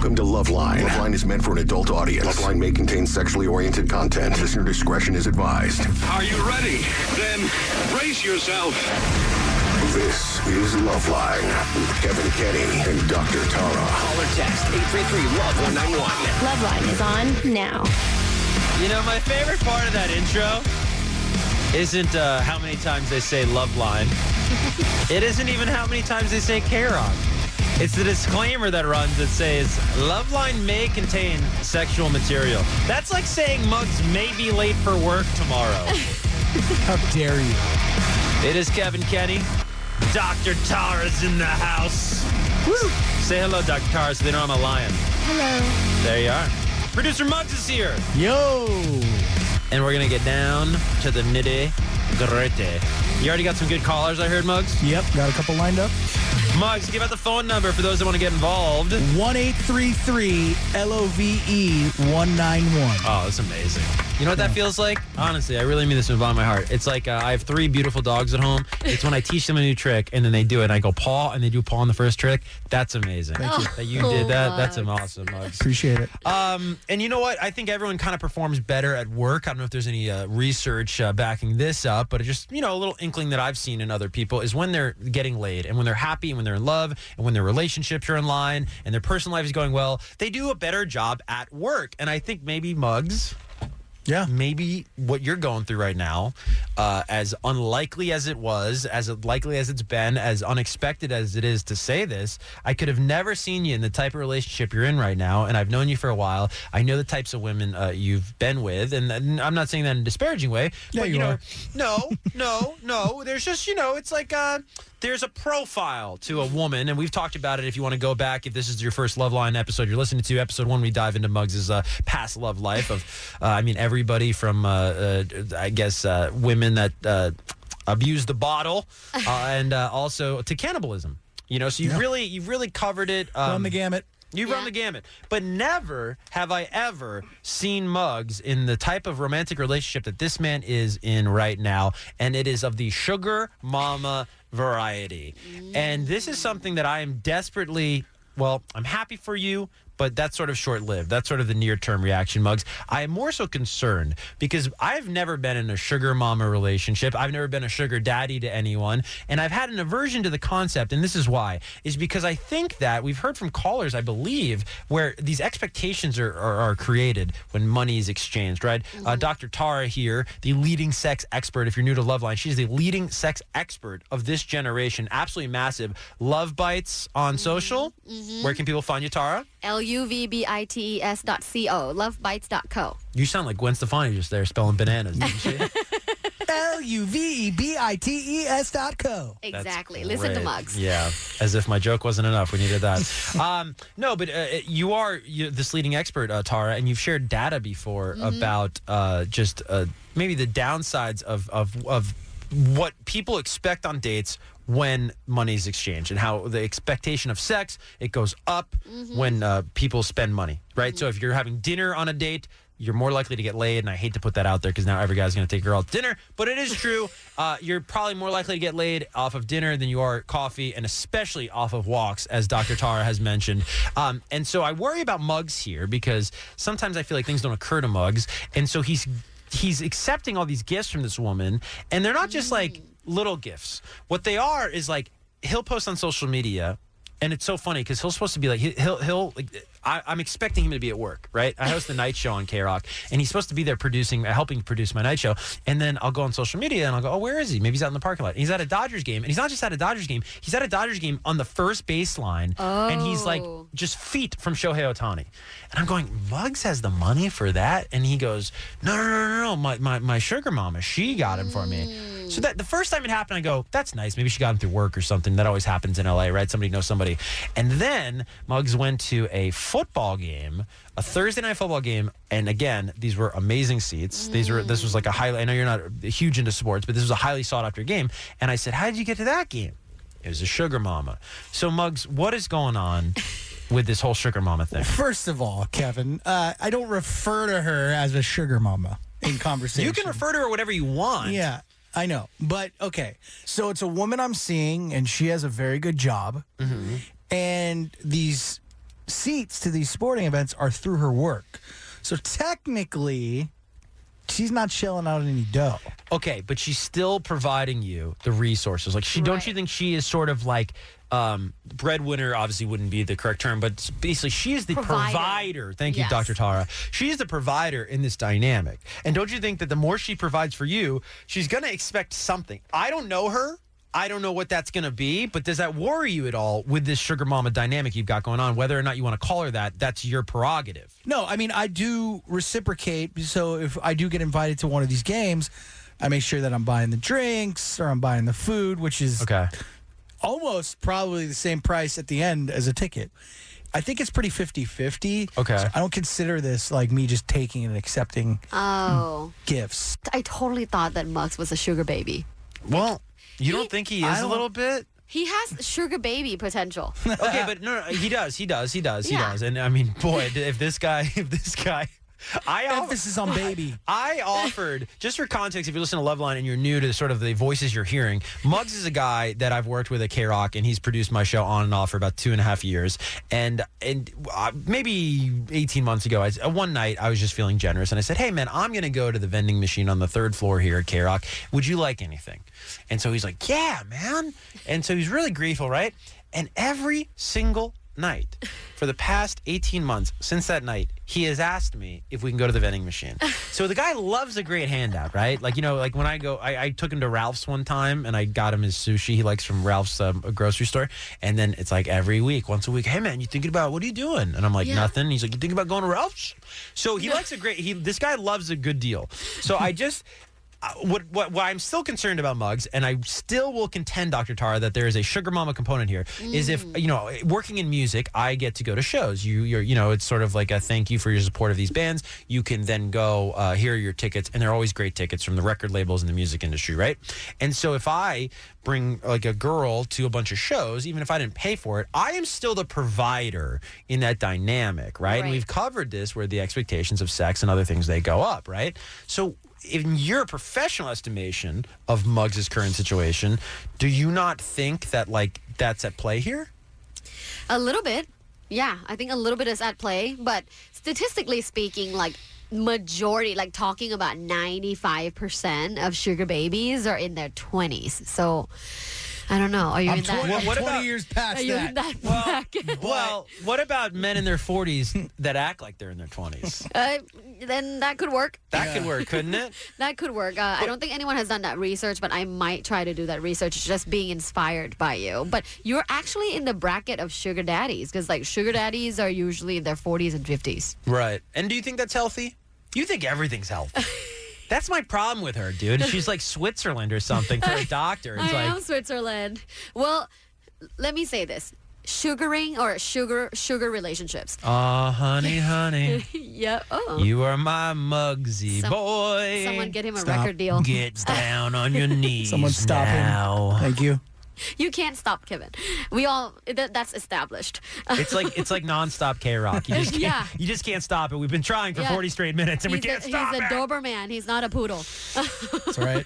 Welcome to Loveline. Loveline is meant for an adult audience. Loveline may contain sexually oriented content. Listener discretion is advised. Are you ready? Then brace yourself. This is Loveline with Kevan Kenney and Dr. Tara. Call or text 833-LOVE-191. Loveline is on now. You know, my favorite part of that intro isn't how many times they say Loveline. It isn't even how many times they say KROQ. It's the disclaimer that runs that says, Loveline may contain sexual material. That's like saying Muggs may be late for work tomorrow. How dare you? It is Kevan Kenney. Dr. Tara's in the house. Woo! Say hello, Dr. Tara, so they know I'm a lion. Hello. There you are. Producer Muggs is here. Yo! And we're going to get down to the nitty-gritty. You already got some good callers, I heard, Muggs? Yep, got a couple lined up. Muggs, give out the phone number for those that want to get involved. 1-833-LOVE-191. Oh, that's amazing. You know what that feels like? Honestly, I really mean this with all my heart. It's like I have 3 beautiful dogs at home. It's when I teach them a new trick, and then they do it, and I go paw, and they do paw on the first trick. That's amazing. Thank you. That you did that. That's awesome, Muggs. Appreciate it. And you know what? I think everyone kind of performs better at work. I don't know if there's any research backing this up, but it just, you know, a little inkling that I've seen in other people is when they're getting laid and when they're happy and when they're in love and when their relationships are in line and their personal life is going well, they do a better job at work. And I think maybe Muggs... Yeah. Maybe what you're going through right now, as unlikely as it was, as likely as it's been, as unexpected as it is to say this, I could have never seen you in the type of relationship you're in right now, and I've known you for a while. I know the types of women you've been with, and I'm not saying that in a disparaging way. Yeah, but, you know, are. No. There's just, it's like... There's a profile to a woman, and we've talked about it. If you want to go back, if this is your first Loveline episode you're listening to, episode 1, we dive into Muggs' past love life of, everybody from, women that abuse the bottle, and also to cannibalism. So you've really covered it. Run the gamut. You've run the gamut. But never have I ever seen Muggs in the type of romantic relationship that this man is in right now, and it is of the sugar mama variety. And this is something that I am desperately, I'm happy for you, but that's sort of short-lived. That's sort of the near-term reaction, Muggs. I am more so concerned because I've never been in a sugar mama relationship. I've never been a sugar daddy to anyone, and I've had an aversion to the concept, and this is why, is because I think that we've heard from callers, I believe, where these expectations are created when money is exchanged, right? Dr. Tara here, the leading sex expert, if you're new to Loveline, she's the leading sex expert of this generation, absolutely massive. Love Bites on social. Where can people find you, Tara? LUVBITES.co, lovebites.co. You sound like Gwen Stefani just there spelling bananas, didn't you? LUVEBITES.co. Exactly. Listen to Muggs. Yeah, as if my joke wasn't enough. We needed that. No, but you're this leading expert, Tara, and you've shared data before about maybe the downsides of what people expect on dates when money's exchanged and how the expectation of sex, it goes up when people spend money, right? So if you're having dinner on a date, you're more likely to get laid, and I hate to put that out there because now every guy's going to take a girl out to dinner, but it is true. You're probably more likely to get laid off of dinner than you are coffee, and especially off of walks, as Dr. Tara has mentioned. And so I worry about Muggs here because sometimes I feel like things don't occur to Muggs, and so he's accepting all these gifts from this woman, and they're not just like little gifts. What they are is like he'll post on social media, and it's so funny because he'll supposed to be like he'll I'm expecting him to be at work, right? I host the night show on KROQ, and he's supposed to be there helping produce my night show. And then I'll go on social media, and I'll go, oh, where is he? Maybe he's out in the parking lot. And he's at a Dodgers game, and he's not just at a Dodgers game. He's at a Dodgers game on the first baseline, and he's like just feet from Shohei Ohtani. And I'm going, Muggs has the money for that? And he goes, no. My sugar mama, she got him for me. So that the first time it happened, I go, that's nice. Maybe she got him through work or something. That always happens in LA, right? Somebody knows somebody. And then Muggs went to a football game, a Thursday night football game, and again, these were amazing seats. This was like I know you're not huge into sports, but this was a highly sought after game. And I said, how did you get to that game? It was a sugar mama. So Muggs, what is going on with this whole sugar mama thing? First of all, Kevin, I don't refer to her as a sugar mama in conversation. You can refer to her whatever you want. Yeah, I know. But, okay, so it's a woman I'm seeing, and she has a very good job. And these seats to these sporting events are through her work. So technically, she's not shelling out any dough. Okay, but she's still providing you the resources. Like, don't you think she is sort of like breadwinner? Obviously, wouldn't be the correct term, but basically, she is the provider. Thank you, Yes. Dr. Tara. She is the provider in this dynamic. And don't you think that the more she provides for you, she's going to expect something? I don't know her. I don't know what that's going to be, but does that worry you at all with this sugar mama dynamic you've got going on? Whether or not you want to call her that, that's your prerogative. No, I mean, I do reciprocate. So if I do get invited to one of these games, I make sure that I'm buying the drinks or I'm buying the food, which is almost probably the same price at the end as a ticket. I think it's pretty 50-50. Okay. So I don't consider this like me just taking and accepting gifts. I totally thought that Muggs was a sugar baby. Well, you don't think he is a little bit? He has sugar baby potential. Okay, but no, he does. He does. Yeah. And I mean, boy, if this guy, Emphasis on baby. I offered, just for context, if you listen to Loveline and you're new to sort of the voices you're hearing, Muggs is a guy that I've worked with at KROQ, and he's produced my show on and off for about 2.5 years. And maybe 18 months ago, one night I was just feeling generous, and I said, hey, man, I'm going to go to the vending machine on the 3rd floor here at KROQ. Would you like anything? And so he's like, yeah, man. And so he's really grateful, right? And every single night for the past 18 months since that night, he has asked me if we can go to the vending machine. So the guy loves a great handout, right? Like, you know, like when I go, I took him to Ralph's one time and I got him his sushi he likes from Ralph's grocery store. And then it's like every week, once a week, hey man, you thinking about, what are you doing? And I'm like, nothing. He's like, you thinking about going to Ralph's? So he likes a great, this guy loves a good deal. So I just, what I'm still concerned about, Muggs, and I still will contend, Dr. Tara, that there is a sugar mama component here, is if, you know, working in music, I get to go to shows. You're, you know, it's sort of like a thank you for your support of these bands. You can then go, here are your tickets, and they're always great tickets from the record labels in the music industry, right? And so if I bring like a girl to a bunch of shows, even if I didn't pay for it, I am still the provider in that dynamic, right? And we've covered this where the expectations of sex and other things, they go up, right? So in your professional estimation of Muggs' current situation, do you not think that, like, that's at play here? A little bit. Yeah, I think a little bit is at play. But statistically speaking, like, majority, like talking about 95% of sugar babies are in their 20s. So I don't know. Are you in that? What 20 years past are you that? in that bracket? Well, what about men in their 40s that act like they're in their 20s? Then that could work. That could work, couldn't it? That could work. I don't think anyone has done that research, but I might try to do that research just being inspired by you. But you're actually in the bracket of sugar daddies because, like, sugar daddies are usually in their 40s and 50s. Right. And do you think that's healthy? You think everything's healthy. That's my problem with her, dude. She's like Switzerland or something for a doctor. It's I like, am Switzerland. Well, let me say this. Sugaring or sugar relationships. oh, honey. Yeah. Oh. You are my Muggsy boy. Someone get him a Stop. record deal. Get down on your knees. Someone stop now. him. Thank you. You can't stop Kevan. We all that's established. It's like nonstop KROQ. You just can't, Yeah. you just can't stop it. We've been trying for 40 straight minutes and we can't stop He's a it. Doberman. He's not a poodle. That's right.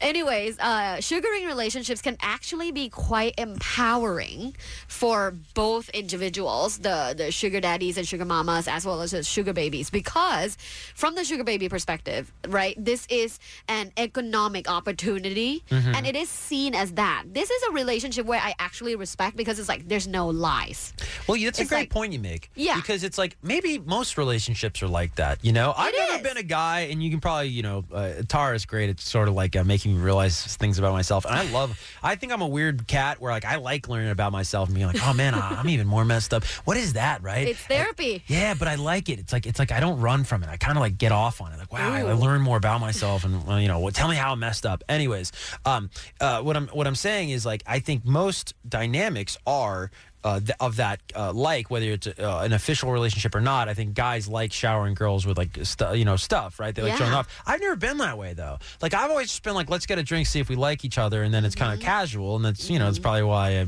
Anyways, sugaring relationships can actually be quite empowering for both individuals, the sugar daddies and sugar mamas, as well as the sugar babies, because from the sugar baby perspective, right, this is an economic opportunity, and it is seen as that. This is a relationship where I actually respect because it's like there's no lies. Well, that's a It's great like- point you make. Yeah. Because it's like maybe most relationships are like that. You know, I've never is. been a guy, and you can probably, you know, Tara's great. It's sort of like making me realize things about myself. And I think I'm a weird cat where, like, I like learning about myself and being like, oh man, I'm even more messed up. What is that, right? It's therapy. Yeah, but I like it. It's like I don't run from it. I kind of like get off on it. Like, wow, I Ooh. learn more about myself, and you know, tell me how I'm messed up. Anyways, what I'm saying is, like, I think most dynamics are of that like, whether it's an official relationship or not. I think guys like showering girls with, like, stuff, right? They like showing off. I've never been that way though. Like, I've always just been like, let's get a drink, see if we like each other, and then it's kind of casual, and that's, you know, it's probably why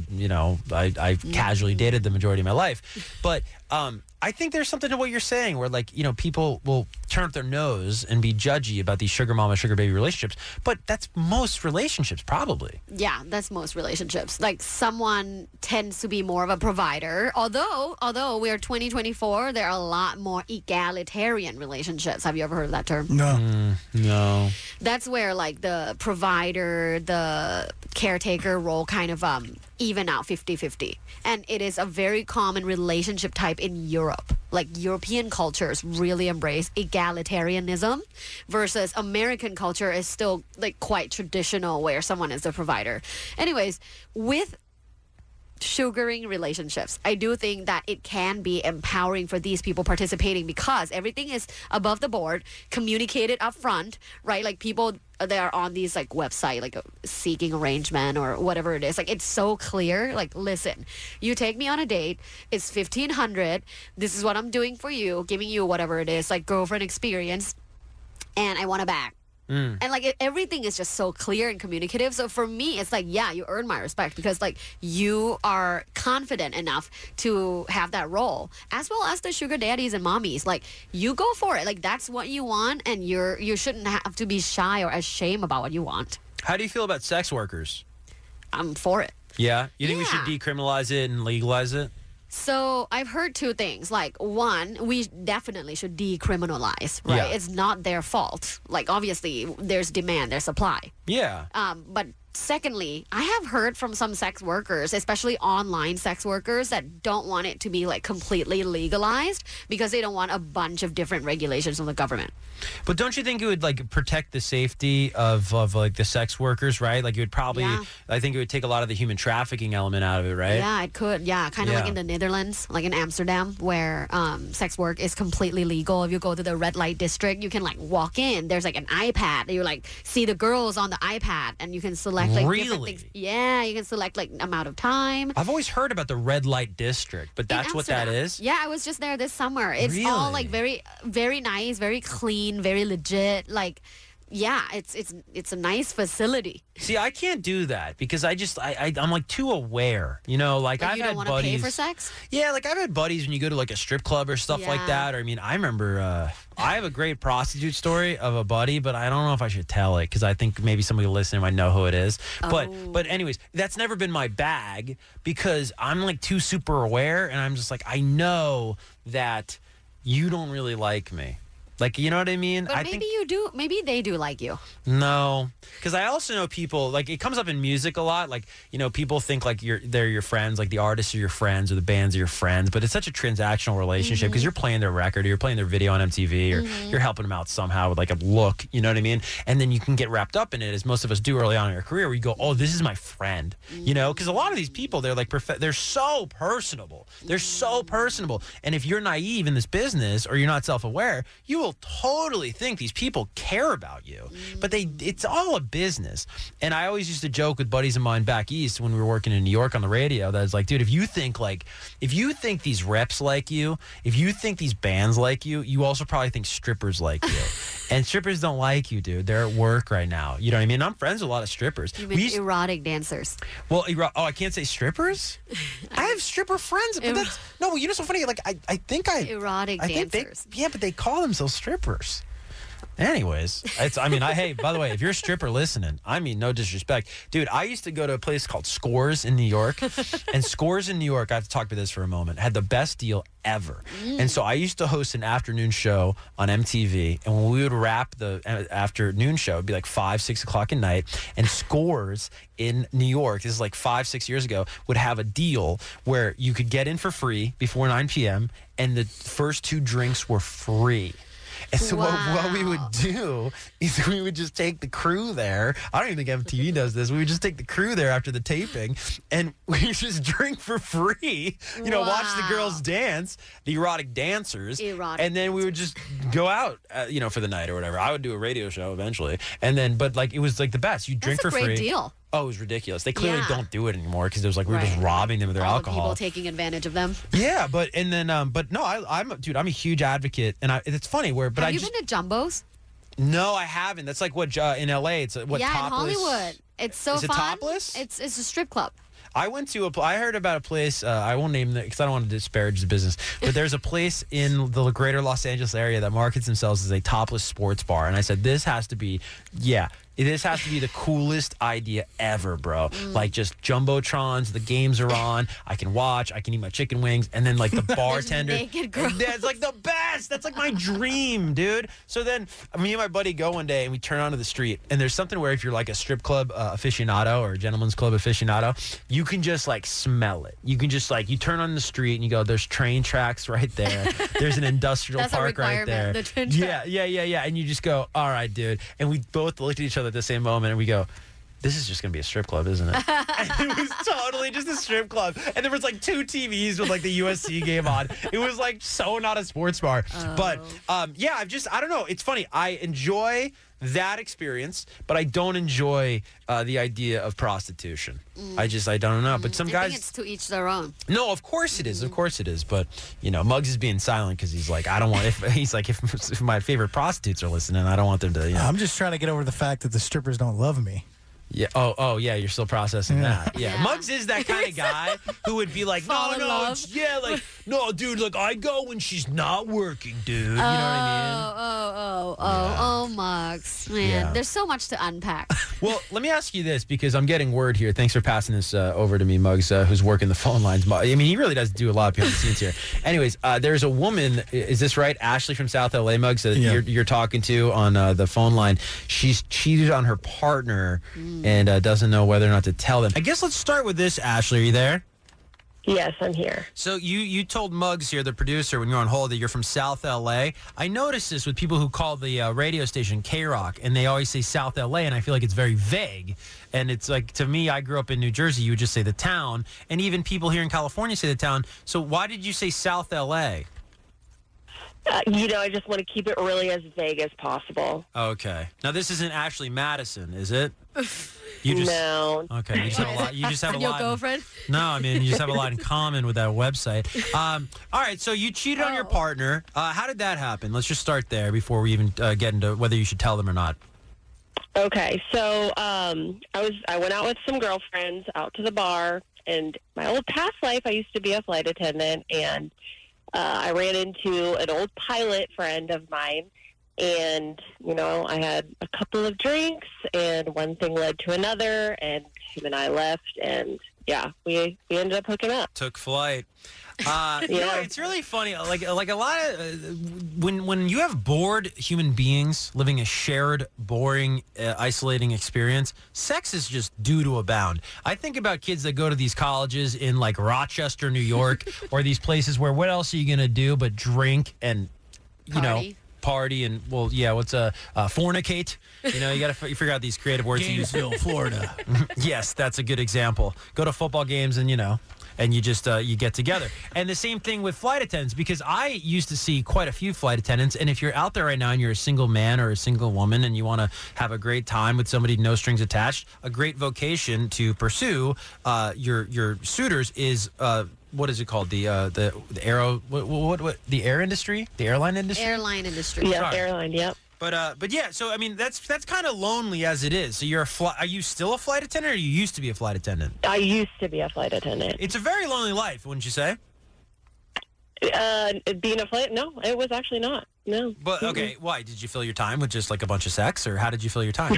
I casually dated the majority of my life. But I think there's something to what you're saying where, like, you know, people will turn up their nose and be judgy about these sugar mama, sugar baby relationships. But that's most relationships, probably. Yeah, that's most relationships. Like someone tends to be more of a provider. Although we are 2024, there are a lot more egalitarian relationships. Have you ever heard of that term? No. No. That's where like the provider, the caretaker role kind of even out 50-50. And it is a very common relationship type in Europe. Like European cultures really embrace egalitarianism versus American culture is still like quite traditional where someone is the provider. Anyways, with sugaring relationships, I do think that it can be empowering for these people participating because everything is above the board, communicated up front, right? Like people they are on these like website like seeking arrangement or whatever it is, like it's so clear, like listen, you take me on a date, it's 1,500, this is what I'm doing for you, giving you whatever it is, like girlfriend experience, and I want it back. And like everything is just so clear and communicative. So for me, it's like, yeah, you earn my respect because like you are confident enough to have that role, as well as the sugar daddies and mommies. Like you go for it. Like that's what you want, and you shouldn't have to be shy or ashamed about what you want. How do you feel about sex workers? I'm for it. Yeah? You think we Yeah. should decriminalize it and legalize it? So I've heard two things. Like one, we definitely should decriminalize, right? Yeah. It's not their fault. Like obviously there's demand, there's supply. Yeah. But secondly, I have heard from some sex workers, especially online sex workers, that don't want it to be like completely legalized because they don't want a bunch of different regulations from the government. But don't you think it would like protect the safety of like the sex workers, right? Like it would probably, Yeah. I think it would take a lot of the human trafficking element out of it, right? Yeah, it could. Yeah, kind of like Yeah. in the Netherlands, like in Amsterdam, where sex work is completely legal. If you go to the red light district, you can like walk in. There's like an iPad. You like see the girls on the iPad, and you can select like different Really? things. Yeah, you can select like amount of time. I've always heard about the red light district, but that's In what that Amsterdam. is? Yeah, I was just there this summer. It's all like Really? very nice, very clean, very legit. Like, yeah, it's a nice facility. See, I can't do that because I'm like too aware, you know, like Like I've you had don't want to buddies. pay for sex. Yeah, like I've had buddies when you go to like a strip club or stuff like Yeah. that. Or I mean, I remember I have a great prostitute story of a buddy, but I don't know if I should tell it because I think maybe somebody listening might know who it is. But anyways, that's never been my bag because I'm like too super aware, and I'm just like I know that you don't really like me. Like, you know what I mean? But maybe you do. Maybe they do like you. No, because I also know people, like it comes up in music a lot. Like, you know, people think like they're your friends, like the artists are your friends or the bands are your friends. But it's such a transactional relationship because you're playing their record or you're playing their video on MTV or you're helping them out somehow with like a look. You know what I mean? And then you can get wrapped up in it, as most of us do early on in our career, where you go, oh, this is my friend. You know, because a lot of these people, they're like, they're so personable. They're so personable. And if you're naive in this business or you're not self-aware, you will totally think these people care about you. But it's all a business. And I always used to joke with buddies of mine back east when we were working in New York on the radio that I was like, dude, if you think these reps like you, if you think these bands like you also probably think strippers like you. And strippers don't like you, dude. They're at work right now. You know what I mean? I'm friends with a lot of strippers. You mean erotic dancers? Well, I can't say strippers? I have stripper friends. But that's, no, you know what's so funny? Like, I think Erotic dancers. Yeah, but they call themselves strippers. Anyways, hey, by the way, if you're a stripper listening, I mean, no disrespect. Dude, I used to go to a place called Scores in New York. And Scores in New York, I have to talk about this for a moment, had the best deal ever. And so I used to host an afternoon show on MTV. And when we would wrap the afternoon show, it'd be like 5, 6 o'clock at night. And Scores in New York, this is like 5, 6 years ago, would have a deal where you could get in for free before 9 p.m. and the first 2 drinks were free. And so what we would do is we would just take the crew there. I don't even think MTV does this. We would just take the crew there after the taping, and we just drink for free. You know, watch the girls dance, the erotic dancers, and then we would just go out, for the night or whatever. I would do a radio show eventually, and then, but like it was like the best. You drink for free. That's a great deal. Oh, it was ridiculous. They clearly don't do it anymore because it was like we were just robbing them of their All alcohol. the people taking advantage of them. Yeah, but no, I'm a huge advocate, and it's funny where. But Have you been to Jumbo's? No, I haven't. That's like what in LA. It's what yeah, Topless. in Hollywood. It's so Is it fun. Topless? It's a strip club. I heard about a place, I won't name it because I don't want to disparage the business, but there's a place in the greater Los Angeles area that markets themselves as a topless sports bar. And I said, this has to be the coolest idea ever, bro. Like just jumbotrons, the games are on, I can watch, I can eat my chicken wings, and then like the bartender. Naked girls. That's like the best. That's like my dream, dude. So then me and my buddy go one day and we turn onto the street, and there's something where if you're like a strip club aficionado or a gentleman's club aficionado, you can just like smell it. You can just like, you turn on the street and you go, there's train tracks right there. There's an industrial park right there. The train track. Yeah. And you just go, all right, dude. And we both looked at each other at the same moment and we go, this is just going to be a strip club, isn't it? And it was totally just a strip club. And there was like 2 TVs with like the USC game on. It was like so not a sports bar. Oh. But I don't know. It's funny. I enjoy that experience, but I don't enjoy the idea of prostitution. I don't know. But some guys. I think it's to each their own. No, of course it is. Of course it is. But, Muggs is being silent because he's like, I don't want, if my favorite prostitutes are listening, I don't want them to, I'm just trying to get over the fact that the strippers don't love me. Yeah. Oh, yeah. You're still processing that. Yeah. Yeah. Muggs is that kind of guy who would be like, Fall in love. no, dude, like I go when she's not working, dude. You know what I Oh, Muggs. Man, Yeah. there's so much to unpack. mean? Well, let me ask you this because I'm getting word here. Thanks for passing this over to me, Muggs, who's working the phone lines. I mean, he really does do a lot behind the scenes here. Anyways, there's a woman. Is this right? Ashley from South LA, Muggs, that you're talking to on the phone line. She's cheated on her partner and doesn't know whether or not to tell them. I guess let's start with this, Ashley. Are you there? Yes, I'm here. So you told Muggs here, the producer, when you're on hold, that you're from South LA. I noticed this with people who call the radio station KROQ, and they always say South LA, and I feel like it's very vague. And it's like, to me, I grew up in New Jersey, you would just say the town, and even people here in California say the town. So why did you say South LA? I just want to keep it really as vague as possible. Okay. Now, this isn't Ashley Madison, is it? No. Okay. You just have a lot. You just have a Your lot. girlfriend? No, I mean, you just have a lot in common with that website. All right, so you cheated on your partner. How did that happen? Let's just start there before we even get into whether you should tell them or not. Okay, so I went out with some girlfriends out to the bar, and my old past life, I used to be a flight attendant, and I ran into an old pilot friend of mine, and, I had a couple of drinks, and one thing led to another, and him and I left, and, we ended up hooking up. Took flight. It's really funny. Like a lot of when you have bored human beings living a shared, boring, isolating experience, sex is just due to abound. I think about kids that go to these colleges in like Rochester, New York, or these places where what else are you gonna do but drink and party and fornicate. You got to figure out these creative words. Gainesville, Florida. Yes, that's a good example. Go to football games and and you just you get together. And the same thing with flight attendants, because I used to see quite a few flight attendants. And if you're out there right now and you're a single man or a single woman and you want to have a great time with somebody, no strings attached, a great vocation to pursue your suitors is what is it called? The aero what the air industry, the airline industry. Airline industry. Yeah, airline. Yep. But yeah, so I mean that's kind of lonely as it is. So are you still a flight attendant, or you used to be a flight attendant? I used to be a flight attendant. It's a very lonely life, wouldn't you say? Being a flight? No, it was actually not. No. But okay, why did you fill your time with just like a bunch of sex, or how did you fill your time?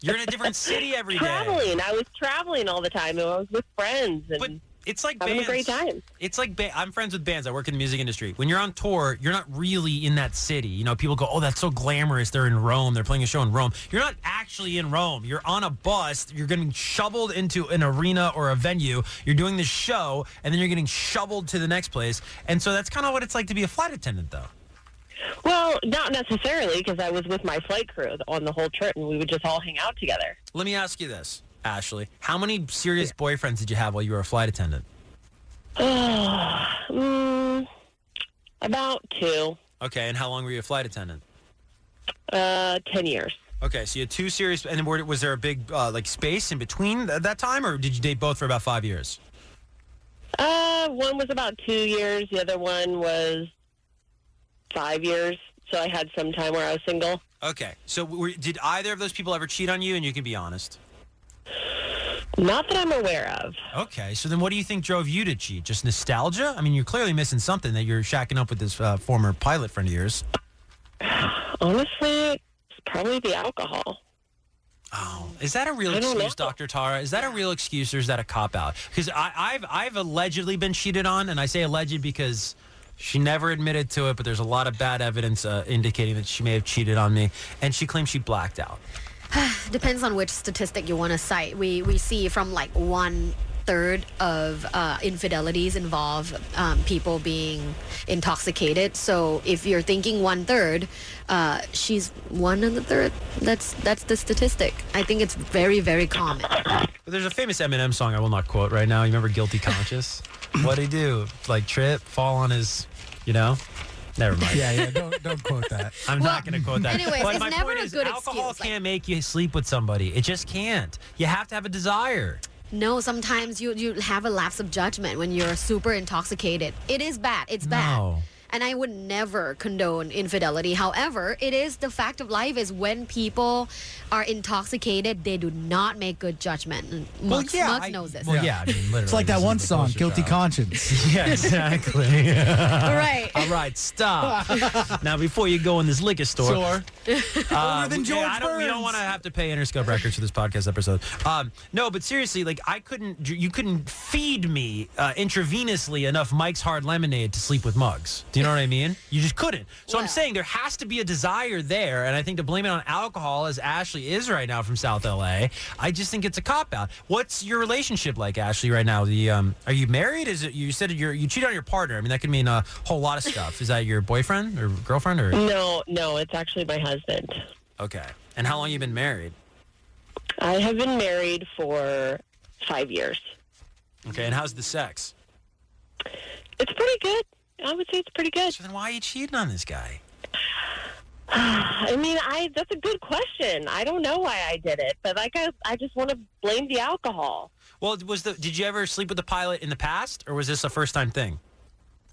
You're in a different city every day. Traveling. I was traveling all the time, and I was with friends. And but it's like having bands. a great time. It's like I'm friends with bands. I work in the music industry. When you're on tour, you're not really in that city. People go, "Oh, that's so glamorous. They're in Rome. They're playing a show in Rome." You're not actually in Rome. You're on a bus. You're getting shoveled into an arena or a venue. You're doing this show, and then you're getting shoveled to the next place. And so that's kind of what it's like to be a flight attendant, though. Well, not necessarily, because I was with my flight crew on the whole trip, and we would just all hang out together. Let me ask you this, Ashley. How many serious boyfriends did you have while you were a flight attendant? About 2. Okay, and how long were you a flight attendant? 10 years. Okay, so you had 2 serious, and then was there a big space in between that time, or did you date both for about 5 years? One was about 2 years. The other one was 5 years. So I had some time where I was single. Okay, so did either of those people ever cheat on you? And you can be honest. Not that I'm aware of. Okay, so then what do you think drove you to cheat? Just nostalgia? I mean, you're clearly missing something that you're shacking up with this former pilot friend of yours. Honestly, it's probably the alcohol. Oh, is that a real excuse, Dr. Tara? Is that a real excuse or is that a cop-out? Because I've allegedly been cheated on, and I say alleged because she never admitted to it, but there's a lot of bad evidence indicating that she may have cheated on me, and she claims she blacked out. Depends on which statistic you want to cite. We see from like 1/3 of infidelities involve people being intoxicated. So if you're thinking 1/3, she's 1/3. That's the statistic. I think it's very, very common. But there's a famous Eminem song I will not quote right now. You remember Guilty Conscious? What'd he do? Like trip, fall on his, Never mind. Yeah, don't quote that. I'm not going to quote that. Anyways, but it's my never point a is, good alcohol excuse. can't make you sleep with somebody. It just can't. You have to have a desire. No, sometimes you have a lapse of judgment when you're super intoxicated. It is bad. It's bad. No. And I would never condone infidelity. However, it is the fact of life is when people are intoxicated, they do not make good judgment. And Muggs knows this. Well, yeah, I mean, literally. It's like that one song, Guilty Conscience. Yeah, exactly. Right. All right, stop. Now, before you go in this liquor store. Older than George Burns. We don't want to have to pay Interscope Records for this podcast episode. No, but seriously, like you couldn't feed me intravenously enough Mike's Hard Lemonade to sleep with Muggs. Do you know what I mean? You just couldn't. So I'm saying there has to be a desire there, and I think to blame it on alcohol, as Ashley is right now from South LA, I just think it's a cop-out. What's your relationship like, Ashley, right now? Are you married? Is it you said you cheat on your partner? I mean, that could mean a whole lot of stuff. Is that your boyfriend or girlfriend or? No, it's actually my husband. Okay. And how long you been married? I have been married for 5 years. Okay, and how's the sex? It's pretty good. I would say it's pretty good. So then why are you cheating on this guy? I mean, that's a good question. I don't know why I did it, but I just want to blame the alcohol. Well, did you ever sleep with a pilot in the past, or was this a first-time thing?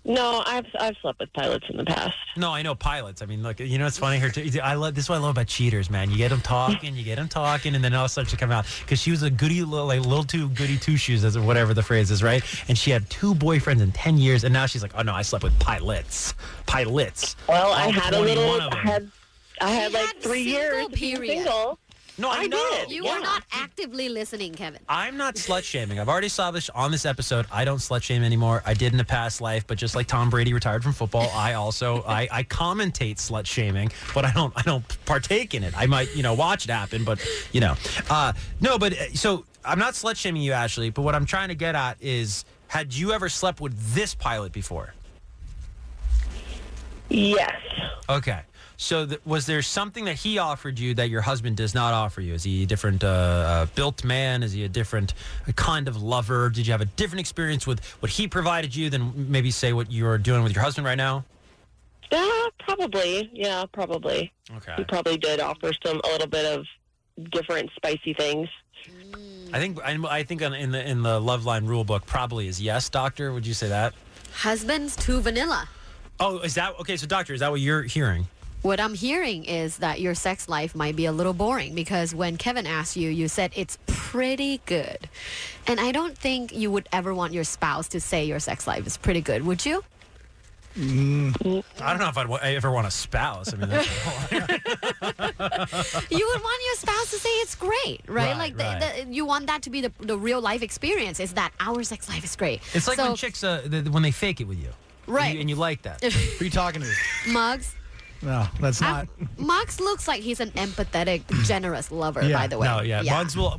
No, I've slept with pilots in the past. No, I know pilots. I mean, look, it's funny. This is what I love about cheaters, man. You get them talking, and then all of a sudden she come out because she was a goody, little too goody two shoes, as whatever the phrase is, right? And she had 2 boyfriends in 10 years, and now she's like, oh no, I slept with pilots. Well, I had I had like had 3 years single period. Single. No, I know. did. You are not actively listening, Kevin. I'm not slut shaming. I've already established on this episode I don't slut shame anymore. I did in a past life, but just like Tom Brady retired from football, I also I commentate slut shaming, but I don't partake in it. I might watch it happen, but no. But so I'm not slut shaming you, Ashley. But what I'm trying to get at is, had you ever slept with this pilot before? Yes. Okay. So was there something that he offered you that your husband does not offer you? Is he a different built man? Is he a different kind of lover? Did you have a different experience with what he provided you than maybe say what you're doing with your husband right now? Probably. Yeah, probably. Okay. He probably did offer a little bit of different spicy things. I think in the Loveline rule book probably is yes, doctor. Would you say that? Husbands too vanilla. Oh, is that okay? So, doctor, is that what you're hearing? What I'm hearing is that your sex life might be a little boring because when Kevin asked you, you said it's pretty good. And I don't think you would ever want your spouse to say your sex life is pretty good, would you? I don't know if I ever want a spouse. I mean, that's You would want your spouse to say it's great, right? Right, you want that to be the real life experience, is that our sex life is great. It's like when chicks, when they fake it with you. Right. And you like that. Who are you talking to? Mugs. No, that's not. Muggs looks like he's an empathetic, generous lover. Yeah. By the way, No, yeah. Muggs will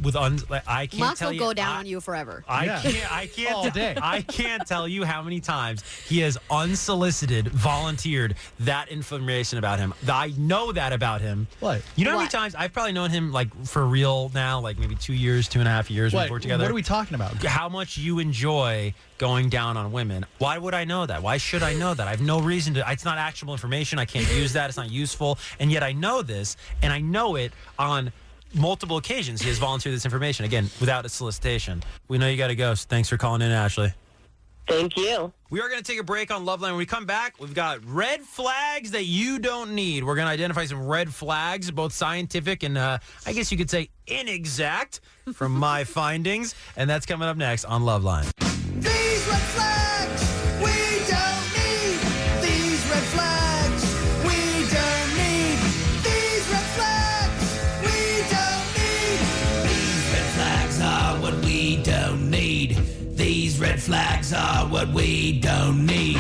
I can't Muggs tell will you. go down on you forever. I can't All day. I can't tell you how many times he has unsolicited, volunteered that information about him. I know that about him. What? You know how many What? times I've probably known him like for real now, like maybe 2 years, 2.5 years we've worked together. What are we talking about? How much you enjoy going down on women. Why would I know that? Why should I know that? I have no reason to. It's not actionable information. I can't use that. It's not useful. And yet I know this, and I know it on multiple occasions. He has volunteered this information, again, without a solicitation. We know you got to go, so thanks for calling in, Ashley. Thank you. We are going to take a break on Loveline. When we come back, we've got red flags that you don't need. We're going to identify some red flags, both scientific and I guess you could say inexact from my findings. And that's coming up next on Loveline. These red flags we don't need. These red flags we don't need. These red flags we don't need. These red flags are what we don't need. These red flags are what we don't need.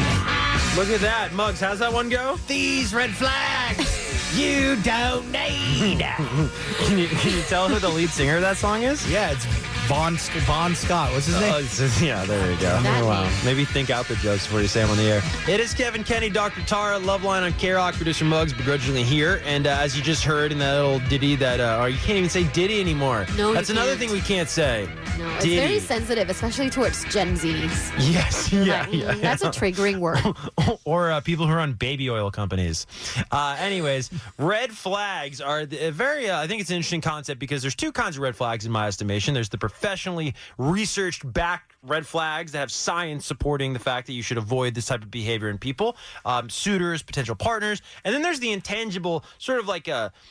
Look at that. Muggs, how's that one go? These red flags you don't need. Can you tell who the lead singer of that song is? Yeah, it's Bon Scott. What's his name? Yeah, there you go. That Wow. name. Maybe think out the jokes before you say them on the air. It is Kevan Kenney, Dr. Tara, Loveline on KROQ, producer Muggs, begrudgingly here. And as you just heard in that little ditty that, or you can't even say ditty anymore. No, that's you another can't. thing we can't say. No, it's Ditty. very sensitive, especially towards Gen Zs. Yes, yeah, Like, yeah. That's a triggering word. Or people who run baby oil companies. Anyways, red flags are very, I think it's an interesting concept because there's two kinds of red flags in my estimation. There's the professionally researched backed red flags that have science supporting the fact that you should avoid this type of behavior in people, suitors, potential partners. And then there's the intangible, sort of like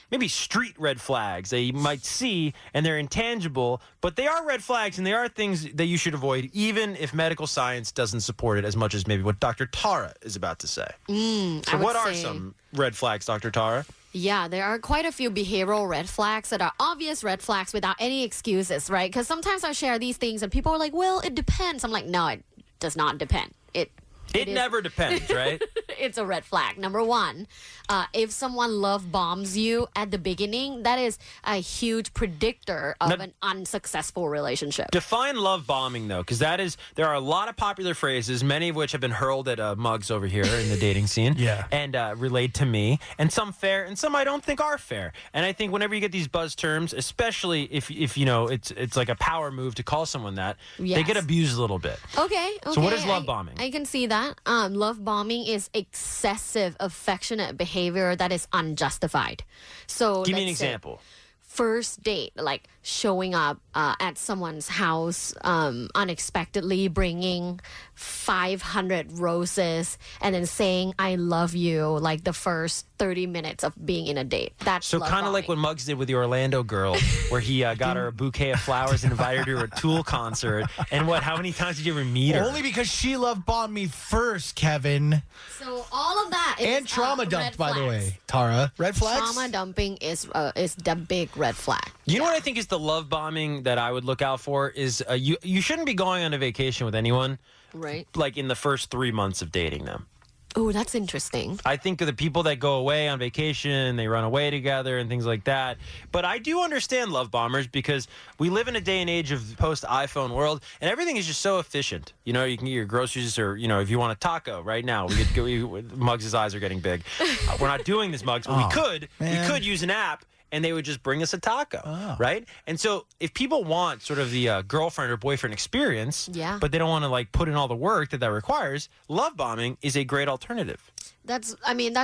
maybe street red flags that you might see, and they're intangible, but they are red flags and they are things that you should avoid, even if medical science doesn't support it as much as maybe what Dr. Tara is about to say. So what are some red flags, Dr. Tara? Yeah, there are quite a few behavioral red flags that are obvious red flags without any excuses, right? Because sometimes I share these things and people are like, well, it depends. I'm like, no, it does not depend. It never depends, right? It's a red flag. Number one, if someone love bombs you at the beginning, that is a huge predictor of an unsuccessful relationship. Define love bombing, though, because there are a lot of popular phrases, many of which have been hurled at Muggs over here in the dating scene, Yeah. and relate to me, and some fair, and some I don't think are fair. And I think whenever you get these buzz terms, especially if you know it's like a power move to call someone that, they Yes. get abused a little bit. Okay. So what is love bombing? I can see that. Love bombing is excessive affectionate behavior that is unjustified. So Give me an let's say example. first date, like showing up at someone's house unexpectedly, bringing 500 roses, and then saying "I love you" like the first 30 minutes of being in a date. That's So love kind of like what bombing. Muggs did with the Orlando girl, where he got her a bouquet of flowers and invited her to a Tool concert. And how many times did you ever meet her? Only because she love bombed me first, Kevin. So all of that is And trauma red dumped, by the flags. way. Tara. Red flags? Trauma dumping is the big red flag. You know what I think is the love bombing that I would look out for is you shouldn't be going on a vacation with anyone Right. like in the first 3 months of dating them. Oh, that's interesting. I think of the people that go away on vacation, they run away together and things like that. But I do understand love bombers because we live in a day and age of post-iPhone world, and everything is just so efficient. You know, you can get your groceries, or if you want a taco right now, we could go. Muggs' eyes are getting big. We're not doing this, Muggs, but we could. man. We could use an app. And they would just bring us a taco, right? And so if people want sort of the girlfriend or boyfriend experience, Yeah. but they don't want to like put in all the work that requires, love bombing is a great alternative. That's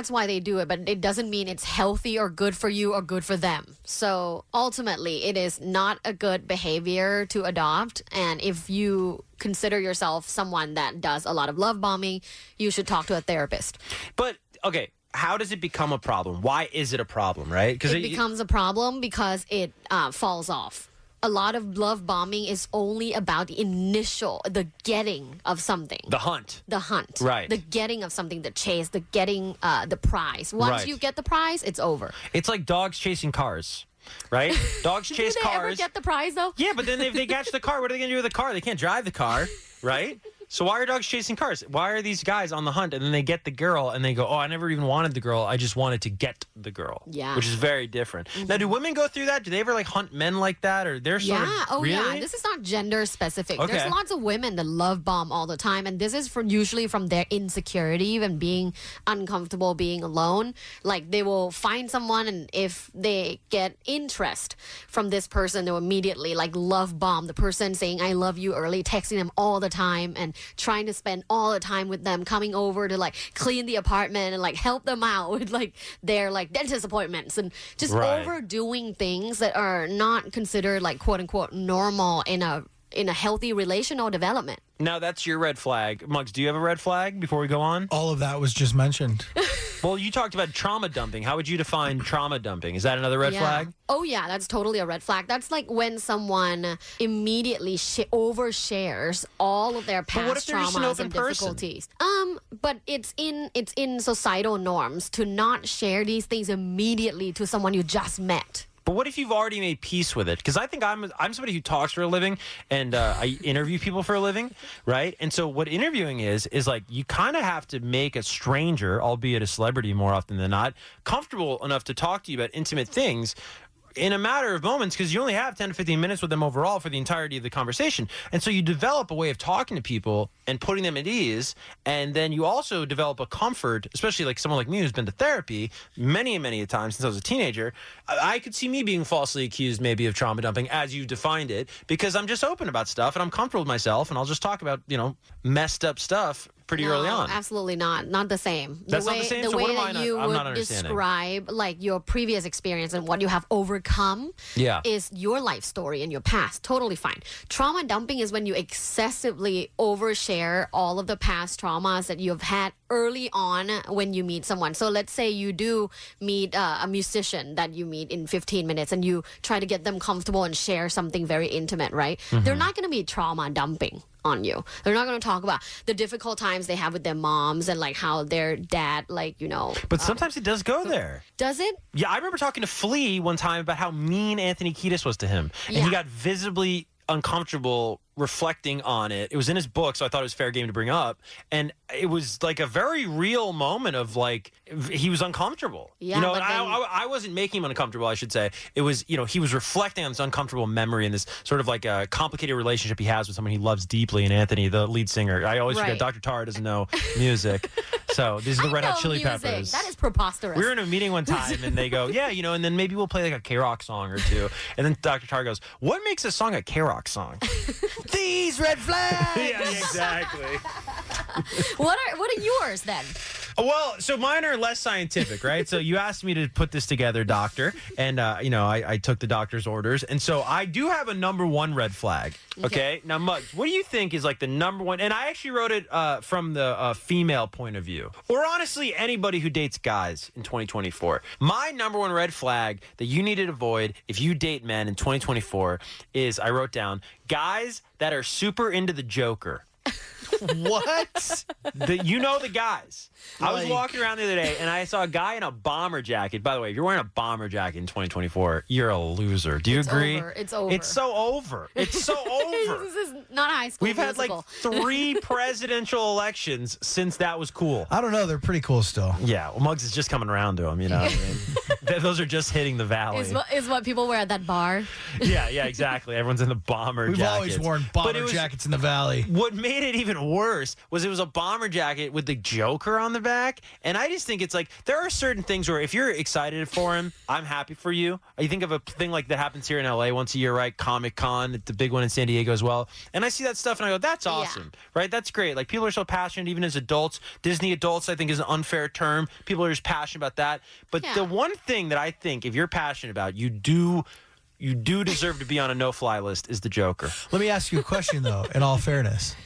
why they do it, but it doesn't mean it's healthy or good for you or good for them. So ultimately, it is not a good behavior to adopt. And if you consider yourself someone that does a lot of love bombing, you should talk to a therapist. But, okay, how does it become a problem? Why is it a problem, right? Because It becomes a problem because it falls off. A lot of love bombing is only about the getting of something. the hunt. The hunt. Right. The getting of something, the chase, the getting the prize. Once Right. you get the prize, it's over. It's like dogs chasing cars, right? Dogs chase Do they cars. ever get the prize, though? Yeah, but then if they catch the car, what are they going to do with the car? They can't drive the car, right? So why are dogs chasing cars? Why are these guys on the hunt and then they get the girl and they go, oh, I never even wanted the girl. I just wanted to get the girl. Yeah. Which is very different. Now, do women go through that? Do they ever like hunt men like that? Or they're sort Yeah. of, really? Yeah. This is not gender specific. Okay. There's lots of women that love bomb all the time, and this is usually from their insecurity and being uncomfortable being alone. Like they will find someone, and if they get interest from this person, they'll immediately like love bomb the person, saying "I love you" early, texting them all the time, and trying to spend all the time with them, coming over to like clean the apartment and like help them out with like their like dentist appointments, and just Right. overdoing things that are not considered like quote unquote normal in a in a healthy relational development. Now, that's your red flag. Muggs, do you have a red flag before we go on? All of that was just mentioned. Well, you talked about trauma dumping. How would you define trauma dumping? Is that another red flag? Oh, yeah, that's totally a red flag. That's like when someone immediately overshares all of their past what if they're just an traumas open and person? difficulties. But it's in societal norms to not share these things immediately to someone you just met. But what if you've already made peace with it? Because I think I'm somebody who talks for a living, and I interview people for a living, right? And so what interviewing is like you kind of have to make a stranger, albeit a celebrity more often than not, comfortable enough to talk to you about intimate things in a matter of moments, because you only have 10 to 15 minutes with them overall for the entirety of the conversation. And so you develop a way of talking to people and putting them at ease. And then you also develop a comfort, especially like someone like me who's been to therapy many and many a time since I was a teenager. I could see me being falsely accused maybe of trauma dumping as you defined it, because I'm just open about stuff and I'm comfortable with myself, and I'll just talk about, messed up stuff pretty early on. Absolutely not. Not the same. That's not the same? The So way what am I that you I'm not would understanding. describe like your previous experience and what you have overcome is your life story and your past. Totally fine. Trauma dumping is when you excessively overshare all of the past traumas that you've had early on when you meet someone. So let's say you do meet a musician that you meet in 15 minutes and you try to get them comfortable and share something very intimate, right? They're not going to be trauma dumping on you. They're not going to talk about the difficult times they have with their moms and like how their dad, But sometimes it does go there. Does it? Yeah, I remember talking to Flea one time about how mean Anthony Kiedis was to him. And he got visibly uncomfortable reflecting on it. It was in his book, so I thought it was fair game to bring up. And it was like a very real moment of like, he was uncomfortable. Yeah, and but I wasn't making him uncomfortable, I should say. It was, he was reflecting on this uncomfortable memory and this sort of like a complicated relationship he has with someone he loves deeply in Anthony, the lead singer. I always forget Dr. Tara doesn't know music. So these are the Red Hot Chili Peppers. That is preposterous. We were in a meeting one time and they go, yeah, and then maybe we'll play like a KROQ song or two. And then Dr. Tara goes, what makes a song a KROQ song? These red flags. Yeah, exactly. What are yours then? Well, so mine are less scientific, right? So you asked me to put this together, doctor, and I took the doctor's orders, and so I do have a number one red flag. Okay? Now, Muggs, what do you think is like the number one? And I actually wrote it from the female point of view, or honestly, anybody who dates guys in 2024. My number one red flag that you need to avoid if you date men in 2024 is, I wrote down, guys that are super into the Joker. What? The guys. I was walking around the other day and I saw a guy in a bomber jacket. By the way, if you're wearing a bomber jacket in 2024, you're a loser. Do you agree? It's over. It's so over. It's so over. This is not high school. We've had musical. like 3 presidential elections since that was cool. I don't know. They're pretty cool still. Yeah. Well, Muggs is just coming around to them, I mean? Those are just hitting the valley. Is what people wear at that bar. Yeah, exactly. Everyone's in the bomber We've jackets. always worn bomber jackets in the valley. What made it even worse was it was a bomber jacket with the Joker on the back. And I just think it's like, there are certain things where if you're excited for him, I'm happy for you. You think of a thing like that happens here in LA once a year, right? Comic-Con, the big one in San Diego as well. And I see that stuff and I go, that's awesome, right? That's great. Like, people are so passionate, even as adults. Disney adults, I think, is an unfair term. People are just passionate about that. But the one thing that I think, if you're passionate about, you do deserve to be on a no-fly list is the Joker. Let me ask you a question, though, in all fairness.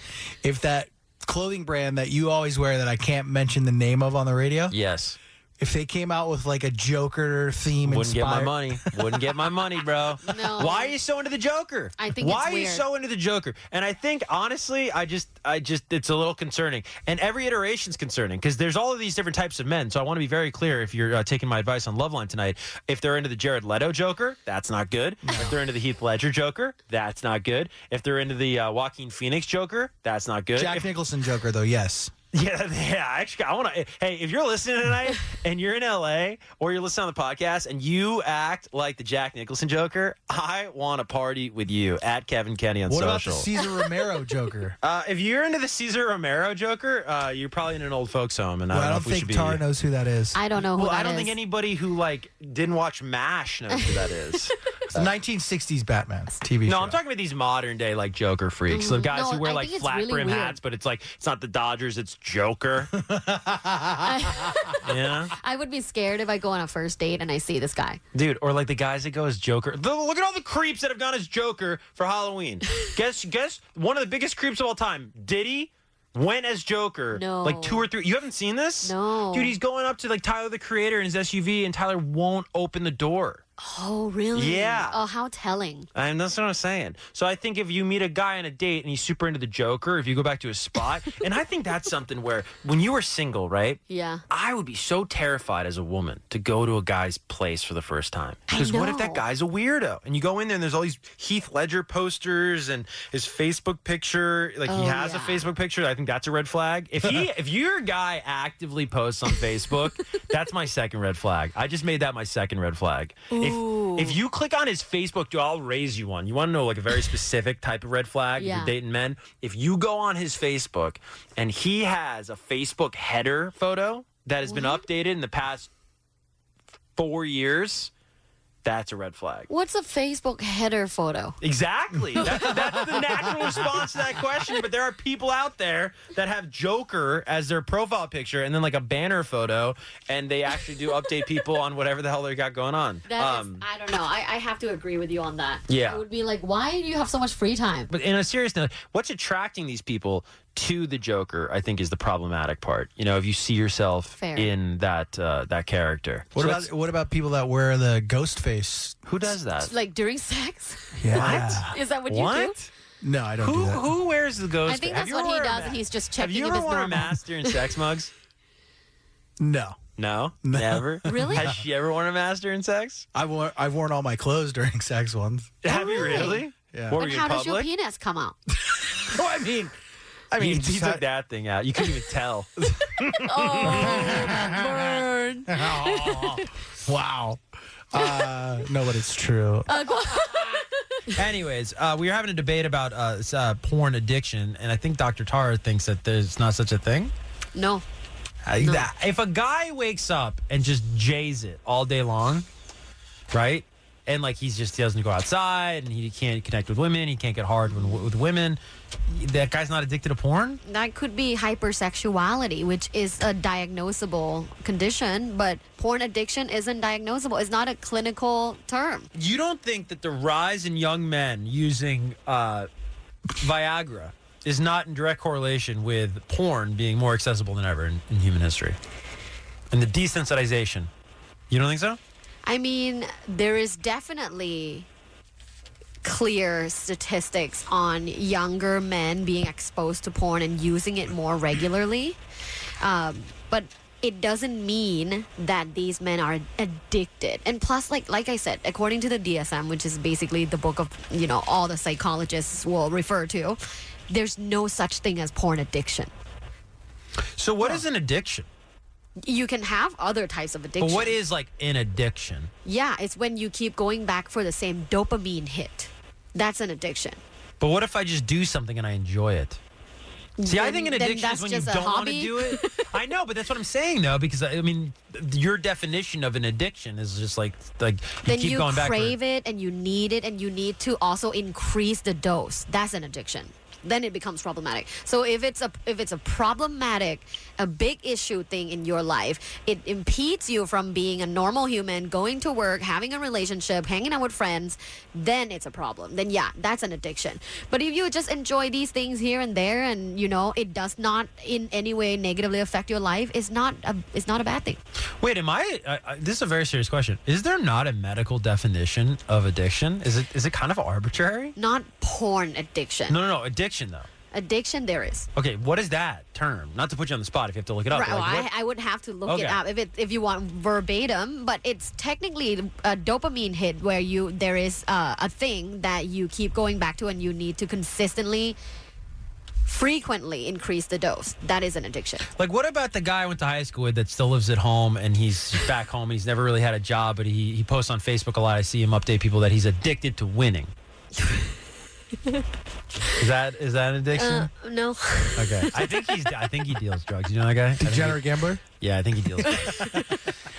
If that clothing brand that you always wear that I can't mention the name of on the radio, yes, if they came out with like a Joker theme, wouldn't get my money. Wouldn't get my money, bro. No. Why are you so into the Joker? I think why it's are you weird. so into the Joker? And I think honestly, I just it's a little concerning. And every iteration's concerning because there's all of these different types of men. So I want to be very clear. If you're taking my advice on Loveline tonight, if they're into the Jared Leto Joker, that's not good. No. If they're into the Heath Ledger Joker, that's not good. If they're into the Joaquin Phoenix Joker, that's not good. Jack Nicholson Joker, though, yes. Yeah. Actually, I want to. Hey, if you're listening tonight and you're in LA or you're listening on the podcast and you act like the Jack Nicholson Joker, I want to party with you at Kevan Kenney on social. What about social. the Cesar Romero Joker? If you're into the Cesar Romero Joker, you're probably in an old folks home, and I don't know if we should be. I don't think Tar knows who that is. I don't know who that is. I don't think anybody who didn't watch MASH knows who that is. The 1960s Batman TV show. No, I'm talking about these modern day like Joker freaks. The guys who wear I like think it's flat really brim weird. hats, but it's not the Dodgers, it's Joker. Yeah. I would be scared if I go on a first date and I see this guy. Dude, or like the guys that go as Joker. Look at all the creeps that have gone as Joker for Halloween. Guess one of the biggest creeps of all time, Diddy, went as Joker. No. Like 2 or 3. You haven't seen this? No. Dude, he's going up to like Tyler the Creator in his SUV and Tyler won't open the door. Oh, really? Yeah. Oh, how telling. And that's what I'm saying. So I think if you meet a guy on a date and he's super into the Joker, if you go back to his spot, and I think that's something where when you were single, right? Yeah. I would be so terrified as a woman to go to a guy's place for the first time. Because what if that know. guy's a weirdo? And you go in there and there's all these Heath Ledger posters and his Facebook picture. Like he has a Facebook picture. I think that's a red flag. If your guy actively posts on Facebook, that's my second red flag. I just made that my second red flag. If you click on his Facebook, dude, I'll raise you one. You want to know like a very specific type of red flag if Yeah. you're dating men? If you go on his Facebook and he has a Facebook header photo that has been updated in the past 4 years, that's a red flag. What's a Facebook header photo? Exactly. That's the natural response to that question. But there are people out there that have Joker as their profile picture and then like a banner photo, and they actually do update people on whatever the hell they got going on. I don't know. I have to agree with you on that. Yeah. I would be like, why do you have so much free time? But in a serious note, what's attracting these people to the Joker, I think, is the problematic part. You know, if you see yourself Fair. in that character. What about people that wear the ghost face? Who does that? Like during sex? Yeah. Is that what you do? What? No, I don't do that. Who wears the ghost? I think Have that's you what ever he worn a does, and he's just Have checking you if ever it's worn a normal. mask during sex, Mugs? No. No, never. Really? Has she ever worn a mask during sex? I've worn all my clothes during sex once. Have you really? really? Yeah. What were And you how in does your public? penis come out? Oh, I mean, He just took that thing out. You couldn't even tell. Burn. wow. No, but it's true. Anyways, we were having a debate about porn addiction, and I think Dr. Tara thinks that there's not such a thing. No. If a guy wakes up and just jays it all day long, right? And like he doesn't go outside and he can't connect with women, he can't get hard with women, that guy's not addicted to porn? That could be hypersexuality, which is a diagnosable condition, but porn addiction isn't diagnosable. It's not a clinical term. You don't think that the rise in young men using Viagra is not in direct correlation with porn being more accessible than ever in human history? And the desensitization. You don't think so? I mean, there is definitely clear statistics on younger men being exposed to porn and using it more regularly. But it doesn't mean that these men are addicted. And plus, like I said, according to the DSM, which is basically the book of, all the psychologists will refer to, there's no such thing as porn addiction. So what is an addiction? You can have other types of addiction. But what is like an addiction? Yeah, it's when you keep going back for the same dopamine hit. That's an addiction. But what if I just do something and I enjoy it? See, I think an Then addiction that's is when you just a don't want to hobby? do it. I know, but that's what I'm saying, though, because, I mean, your definition of an addiction is just like you Then keep you going back. crave it and you need it and you need to also increase the dose. That's an addiction. Then it becomes problematic. So if it's a problematic, a big issue thing in your life, it impedes you from being a normal human, going to work, having a relationship, hanging out with friends, then it's a problem. Then yeah, that's an addiction. But if you just enjoy these things here and there and it does not in any way negatively affect your life, it's not a bad thing. Wait, this is a very serious question. Is there not a medical definition of addiction? Is it kind of arbitrary? Not porn addiction. No, addiction though. Addiction there is. Okay, what is that term? Not to put you on the spot if you have to look it up. Right, but well, what- I would have to look Okay. it up if you want verbatim, but it's technically a dopamine hit where there is a thing that you keep going back to and you need to consistently, frequently increase the dose. That is an addiction. Like, what about the guy I went to high school with that still lives at home and he's back home and he's never really had a job, but he posts on Facebook a lot. I see him update people that he's addicted to winning. Is that an addiction? No. Okay. I think he deals drugs. You know that guy? Degenerate gambler? Yeah, I think he deals drugs.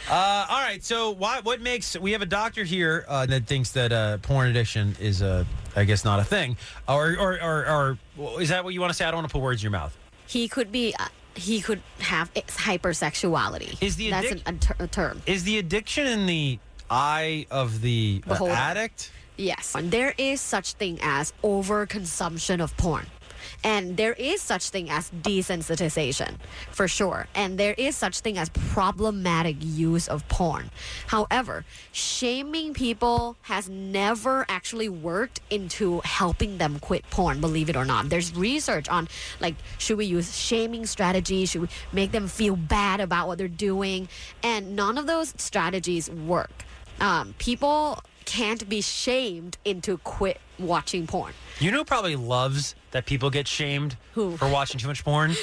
All right. So what makes we have a doctor here that thinks that porn addiction is I guess not a thing, or is that what you want to say? I don't want to put words in your mouth. He could be. He could have hypersexuality. That's a term. Is the addiction in the eye of the addict? Yes. There is such thing as overconsumption of porn. And there is such thing as desensitization, for sure. And there is such thing as problematic use of porn. However, shaming people has never actually worked into helping them quit porn, believe it or not. There's research on, like, should we use shaming strategies? Should we make them feel bad about what they're doing? And none of those strategies work. People can't be shamed into quit watching porn. You know who probably loves that people get shamed Who? for watching too much porn?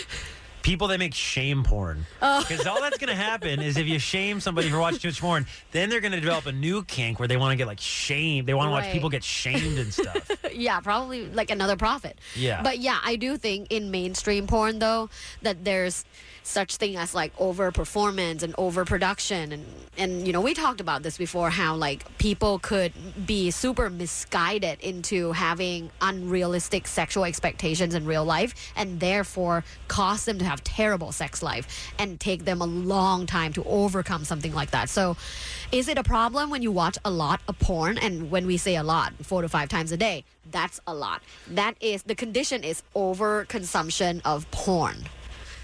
People that make shame porn. Oh. Because all that's going to happen is if you shame somebody for watching too much porn, then they're going to develop a new kink where they want to get like shamed. They want to watch Right. people get shamed and stuff. Yeah, probably like another profit. Yeah. But yeah, I do think in mainstream porn though that there's such thing as like overperformance and overproduction and you know, we talked about this before, how like people could be super misguided into having unrealistic sexual expectations in real life and therefore cause them to have terrible sex life and take them a long time to overcome something like that. So is it a problem when you watch a lot of porn? And when we say a lot, 4 to 5 times a day, that's a lot. That is, the condition is overconsumption of porn.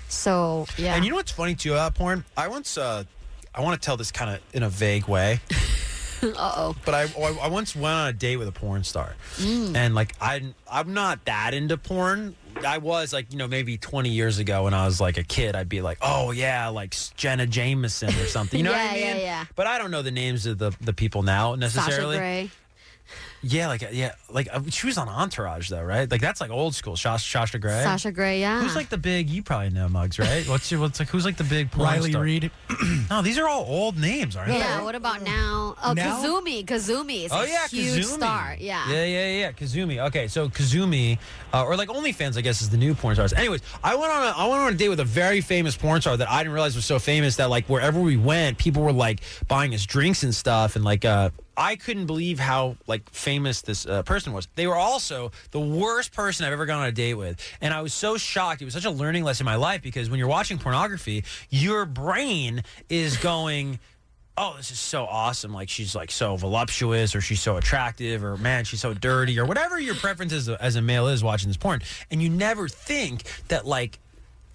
So, yeah. And you know what's funny too about porn? I once, I want to tell this kind of in a vague way. Uh-oh. But I once went on a date with a porn star. And like, I'm not that into porn. I was like, you know, maybe 20 years ago when I was like a kid, I'd be like, oh yeah, like Jenna Jameson or something. You know what I mean? Yeah. But I don't know the names of the people now necessarily. Sasha Grey. Yeah, she was on Entourage though, right? Like that's like old school. Sasha Grey. Sasha Grey, yeah. Who's like the big? You probably know Muggs, right? Who's like the big porn Riley star? Reid. No, these are all old names, aren't they? Yeah, what about now? Oh, Now? Kazumi is a huge star. Yeah. Yeah. Kazumi. Okay, so Kazumi, or like OnlyFans, I guess, is the new porn stars. Anyways, I went on a date with a very famous porn star that I didn't realize was so famous that like wherever we went, people were like buying us drinks and stuff, and like I couldn't believe how like famous this person was. They were also the worst person I've ever gone on a date with, and I was so shocked. It was such a learning lesson in my life because when you're watching pornography, your brain is going, oh, this is so awesome. Like she's like so voluptuous, or she's so attractive, or man, she's so dirty, or whatever your preference as a male is watching this porn. And you never think that like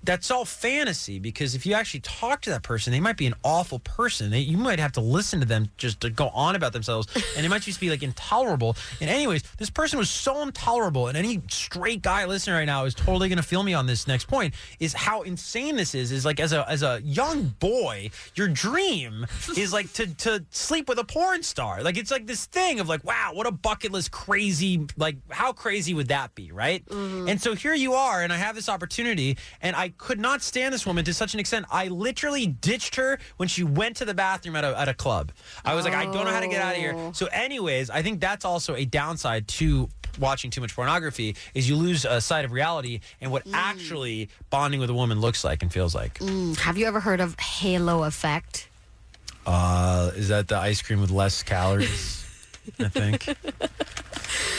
that's all fantasy, because if you actually talk to that person, they might be an awful person. You might have to listen to them just to go on about themselves, and it might just be like intolerable. And anyways, this person was so intolerable, and any straight guy listening right now is totally going to feel me on this next point, is how insane this is like as a young boy, your dream is like to sleep with a porn star. Like it's like this thing of like, wow, what a bucket list crazy, like how crazy would that be, right? Mm-hmm. And so here you are, and I have this opportunity, and I could not stand this woman to such an extent. I literally ditched her when she went to the bathroom at a club. I was like, I don't know how to get out of here. So anyways, I think that's also a downside to watching too much pornography, is you lose sight of reality and what actually bonding with a woman looks like and feels like. Have you ever heard of halo effect? Is that the ice cream with less calories? I think.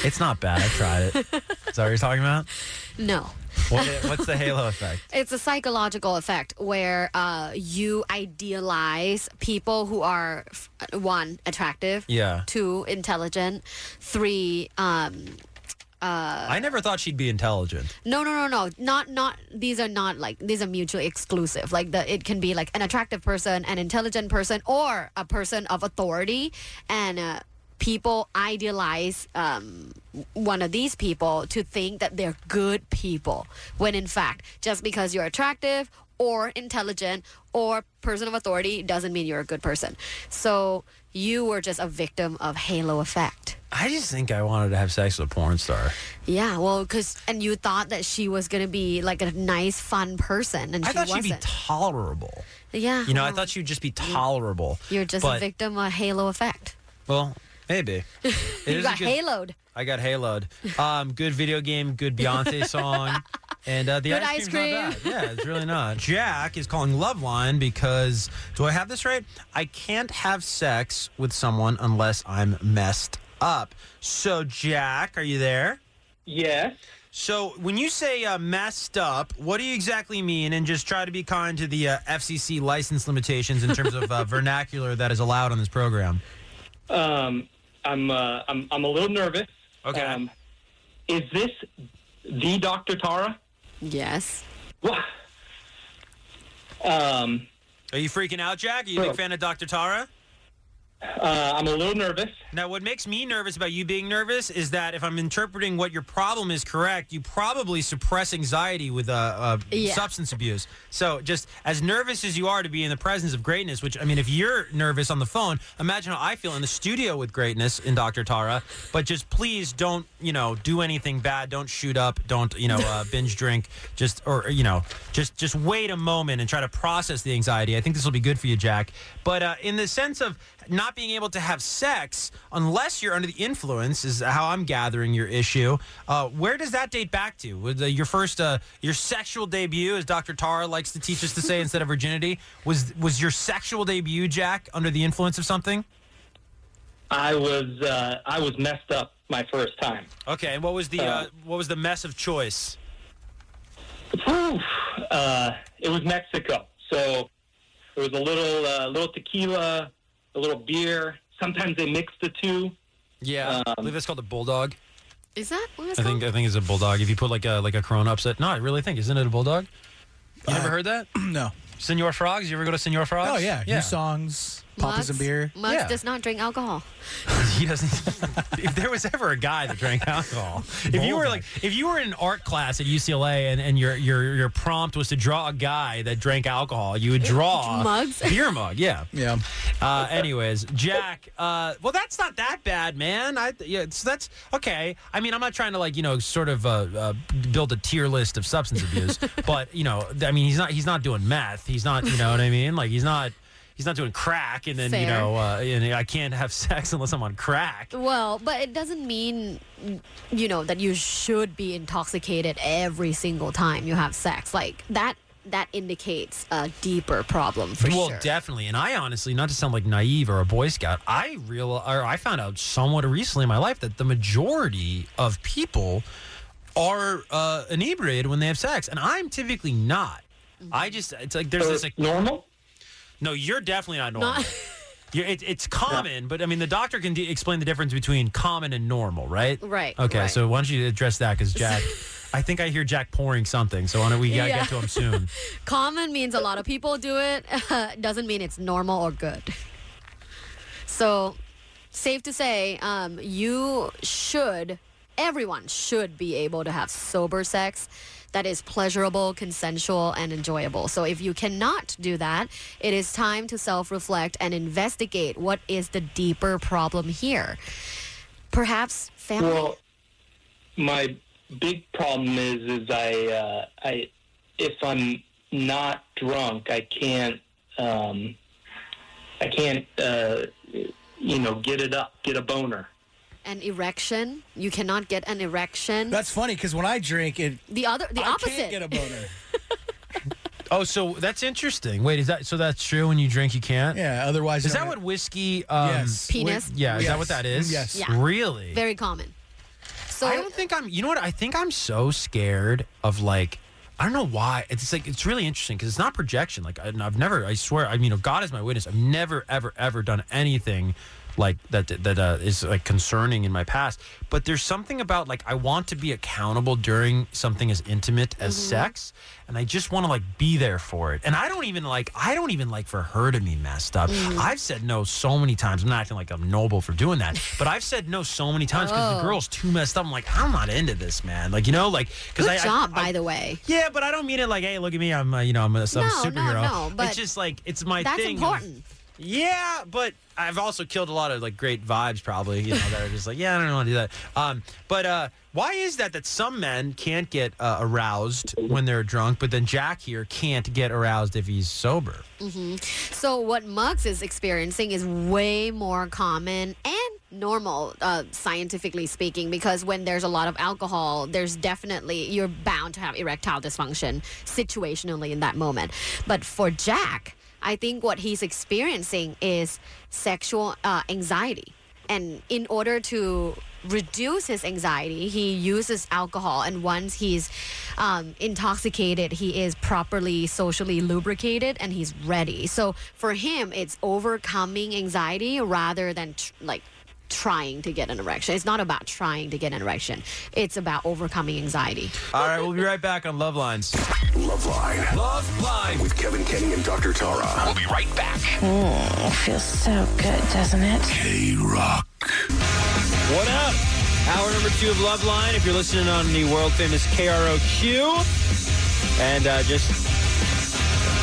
It's not bad. I tried it. Is that what you're talking about? No. What's the halo effect? It's a psychological effect where you idealize people who are, 1, attractive, Yeah. 2, intelligent, 3, I never thought she'd be intelligent. No. Not. These are not like, these are mutually exclusive. Like it can be like an attractive person, an intelligent person, or a person of authority, and people idealize one of these people to think that they're good people, when in fact, just because you're attractive or intelligent or person of authority doesn't mean you're a good person. So you were just a victim of halo effect. I just think I wanted to have sex with a porn star. Yeah, well, and you thought that she was going to be like a nice, fun person, and I she thought wasn't. she'd be tolerable. Yeah. You know, I well, thought she'd just be tolerable. You're just a victim of halo effect. Well, Maybe. You got haloed. I got haloed. Good video game, good Beyonce song. And the Good ice ice cream's not bad. Yeah, it's really not. Jack is calling Loveline because, do I have this right? I can't have sex with someone unless I'm messed up. So, Jack, are you there? Yes. So, when you say messed up, what do you exactly mean? And just try to be kind to the FCC license limitations in terms of vernacular that is allowed on this program. I'm a little nervous. Okay. Is this the Dr. Tara? Yes. What? Are you freaking out, Jack? Are you a big fan of Dr. Tara? I'm a little nervous. Now, what makes me nervous about you being nervous is that if I'm interpreting what your problem is correct, you probably suppress anxiety with substance abuse. So just as nervous as you are to be in the presence of greatness, which, I mean, if you're nervous on the phone, imagine how I feel in the studio with greatness in Dr. Tara. But just please don't, do anything bad. Don't shoot up. Don't, binge drink. Just wait a moment and try to process the anxiety. I think this will be good for you, Jack. But in the sense of not being able to have sex unless you're under the influence is how I'm gathering your issue. Where does that date back to? Was your first, your sexual debut, as Dr. Tara likes to teach us to say instead of virginity, was your sexual debut, Jack, under the influence of something? I was messed up my first time. Okay, and what was the mess of choice? It was Mexico. So there was a little tequila, a little beer. Sometimes they mix the two. Yeah, I believe that's called a bulldog. Is that what it's I called? think it's a bulldog. If you put like a Corona upset. No, I really think, isn't it a bulldog? You never heard that? No. Senor Frogs? You ever go to Senor Frogs? Oh, yeah. New songs, Papa's and beer. Muggs does not drink alcohol. He doesn't. If there was ever a guy that drank alcohol, if you were in an art class at UCLA and your prompt was to draw a guy that drank alcohol, you would draw Muggs? Beer mug. Yeah. Yeah. Anyways, Jack. Well, that's not that bad, man. So that's okay. I mean, I'm not trying to sort of build a tier list of substance abuse, but I mean, he's not doing meth. He's not. You know what I mean? Like he's not doing crack, and then Fair. I can't have sex unless I'm on crack. Well, but it doesn't mean that you should be intoxicated every single time you have sex. Like that indicates a deeper problem for sure. Well, definitely. And I honestly, not to sound like naive or a Boy Scout, I found out somewhat recently in my life that the majority of people are inebriated when they have sex, and I'm typically not. It's like there's this normal. No, you're definitely not normal. It's common, but I mean, the doctor can explain the difference between common and normal, right? Right. Okay, right. so why don't you address that? Because Jack, I think I hear Jack pouring something, so why don't we gotta get to him soon? Common means a lot of people do it. Doesn't mean it's normal or good. So, safe to say, everyone should be able to have sober sex that is pleasurable, consensual, and enjoyable. So if you cannot do that, it is time to self-reflect and investigate what is the deeper problem here. Perhaps family? Well, my big problem is I if I'm not drunk, I can't get a boner. An erection? You cannot get an erection? That's funny because when I drink, the opposite. I can't get a boner. Oh, so that's interesting. Wait, that's true? When you drink, you can't? Yeah, otherwise... Is that what whiskey... yes. Penis? Yeah, is that what that is? Yes. Yeah. Really? Very common. So I don't think I'm... You know what? I think I'm so scared of, I don't know why. It's really interesting because it's not projection. I've never... I swear, God is my witness. I've never, ever, ever done anything like that is concerning in my past. But there's something about I want to be accountable during something as intimate as sex, and I just want to be there for it. And I don't even like for her to be messed up. I've said no so many times. I'm not acting like I'm noble for doing that, but I've said no so many times because the girl's too messed up. I'm like, I'm not into this, man. Because good job, by the way. Yeah, but I don't mean it hey, look at me, I'm I'm a superhero. No, but it's just it's my that's thing. That's important. Yeah, but I've also killed a lot of great vibes probably, that are just yeah, I don't want to do that. But why is that some men can't get aroused when they're drunk, but then Jack here can't get aroused if he's sober? So what Muggs is experiencing is way more common and normal, scientifically speaking, because when there's a lot of alcohol, you're bound to have erectile dysfunction situationally in that moment. But for Jack, I think what he's experiencing is sexual anxiety. And in order to reduce his anxiety, he uses alcohol. And once he's intoxicated, he is properly socially lubricated and he's ready. So for him, it's overcoming anxiety rather than trying to get an erection. It's not about trying to get an erection. It's about overcoming anxiety. All right, we'll be right back on Love Lines. Loveline. Loveline. With Kevan Kenney and Dr. Tara. We'll be right back. Feels so good, doesn't it? KROQ. What up? Hour number 2 of Loveline. If you're listening on the world famous KROQ, and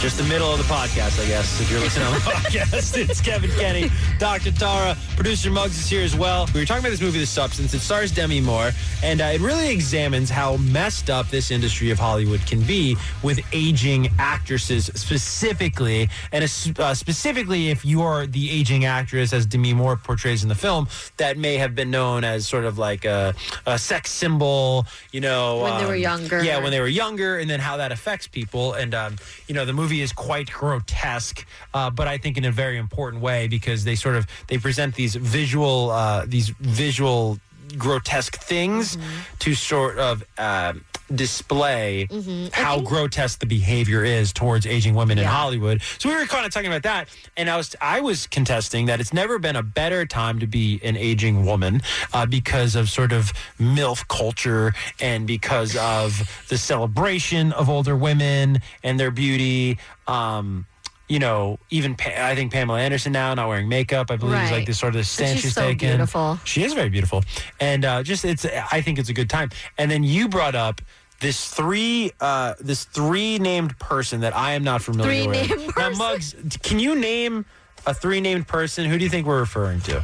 just the middle of the podcast, I guess. If you're listening on the podcast, it's Kevan Kenney, Dr. Tara, producer Muggs is here as well. We were talking about this movie, The Substance. It stars Demi Moore, and it really examines how messed up this industry of Hollywood can be with aging actresses specifically, and specifically if you are the aging actress, as Demi Moore portrays in the film, that may have been known as sort of like a sex symbol, when they were younger. Yeah, when they were younger, and then how that affects people. And, the movie is quite grotesque, but I think in a very important way, because they present these visual grotesque things to sort of display how grotesque the behavior is towards aging women in Hollywood. So we were kind of talking about that, and I was contesting that it's never been a better time to be an aging woman because of sort of MILF culture and because of the celebration of older women and their beauty. Even I think Pamela Anderson now not wearing makeup, I believe, is like this sort of stance she's so taken. Beautiful. She is very beautiful, and I think it's a good time. And then you brought up this three named person that I am not familiar with. Now, Muggs, can you name a 3 named person? Who do you think we're referring to?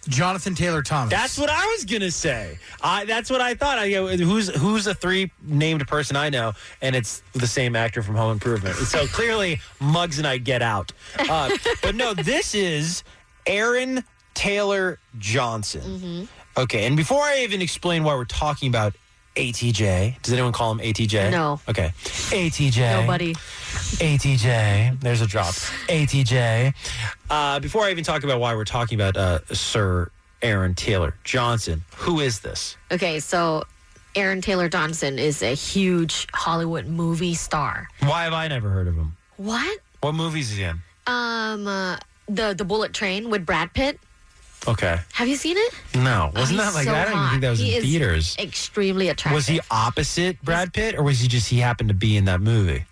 Jonathan Taylor Thomas. That's what I was gonna say. That's what I thought. Who's a 3 named person I know, and it's the same actor from Home Improvement. So clearly, Muggs and I get out. But no, this is Aaron Taylor Johnson. Okay, and before I even explain why we're talking about ATJ, does anyone call him ATJ? No. Okay, ATJ. Nobody. ATJ. There's a drop. ATJ. Before I even talk about why we're talking about Sir Aaron Taylor Johnson, who is this? Okay, so Aaron Taylor Johnson is a huge Hollywood movie star. Why have I never heard of him? What? What movies is he in? The Bullet Train with Brad Pitt. Okay. Have you seen it? No. Wasn't that like that? I don't even think that was in theaters. Extremely attractive. Was he opposite Brad Pitt, or was he happened to be in that movie?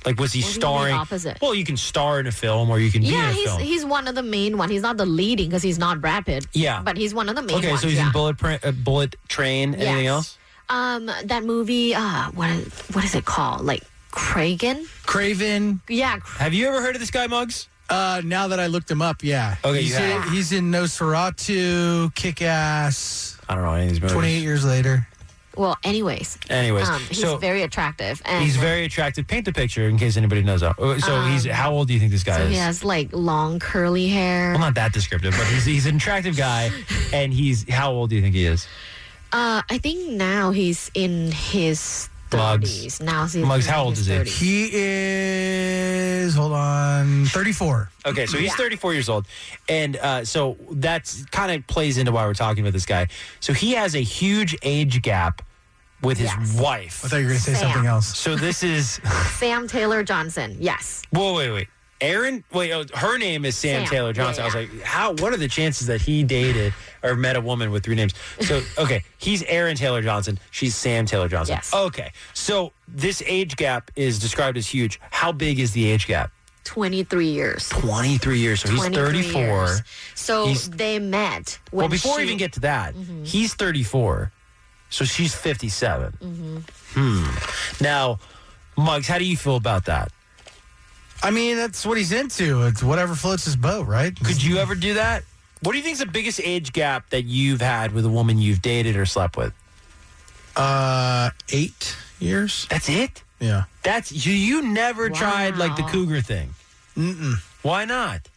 Like, was he starring? Opposite? Well, you can star in a film, or you can be in a film. Yeah, he's one of the main one. He's not the leading because he's not Brad Pitt. Yeah. But he's one of the main ones. Okay, so he's in Bullet Train. Anything else? That movie, what is it called? Like, Craven? Yeah. Have you ever heard of this guy, Muggs? Now that I looked him up, yeah. Okay, he's in Nosferatu, Kick-Ass. I don't know any of these movies. 28 years later. Well, anyways. He's very attractive. And he's very attractive. Paint the picture in case anybody knows. So how old do you think this guy is? He has like long curly hair. Well, not that descriptive, but he's an attractive guy. And how old do you think he is? I think now he's in his 30s. Muggs, how old is he? He is, 34. Okay, so he's 34 years old. And so that's kind of plays into why we're talking about this guy. So he has a huge age gap with his wife. I thought you were going to say something else. So this is... Sam Taylor Johnson, yes. Whoa, wait. Her name is Sam Taylor Johnson. Yeah. I was like, what are the chances that he dated or met a woman with 3 names? So, okay, he's Aaron Taylor Johnson. She's Sam Taylor Johnson. Yes. Okay, so this age gap is described as huge. How big is the age gap? 23 years. 23 years. So he's 34. Years. So they met. Well, before we even get to that, he's 34. So she's 57. Now, Muggs, how do you feel about that? I mean, that's what he's into. It's whatever floats his boat, right? Could you ever do that? What do you think is the biggest age gap that you've had with a woman you've dated or slept with? 8 years. That's it? Yeah. You never tried like the cougar thing? Mm-mm. Why not?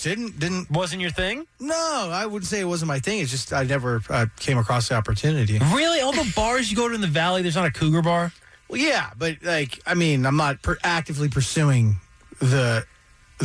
Didn't. Wasn't your thing? No, I wouldn't say it wasn't my thing. It's just I never came across the opportunity. Really? All the bars you go to in the Valley, there's not a cougar bar? Well, yeah, but I'm not actively pursuing the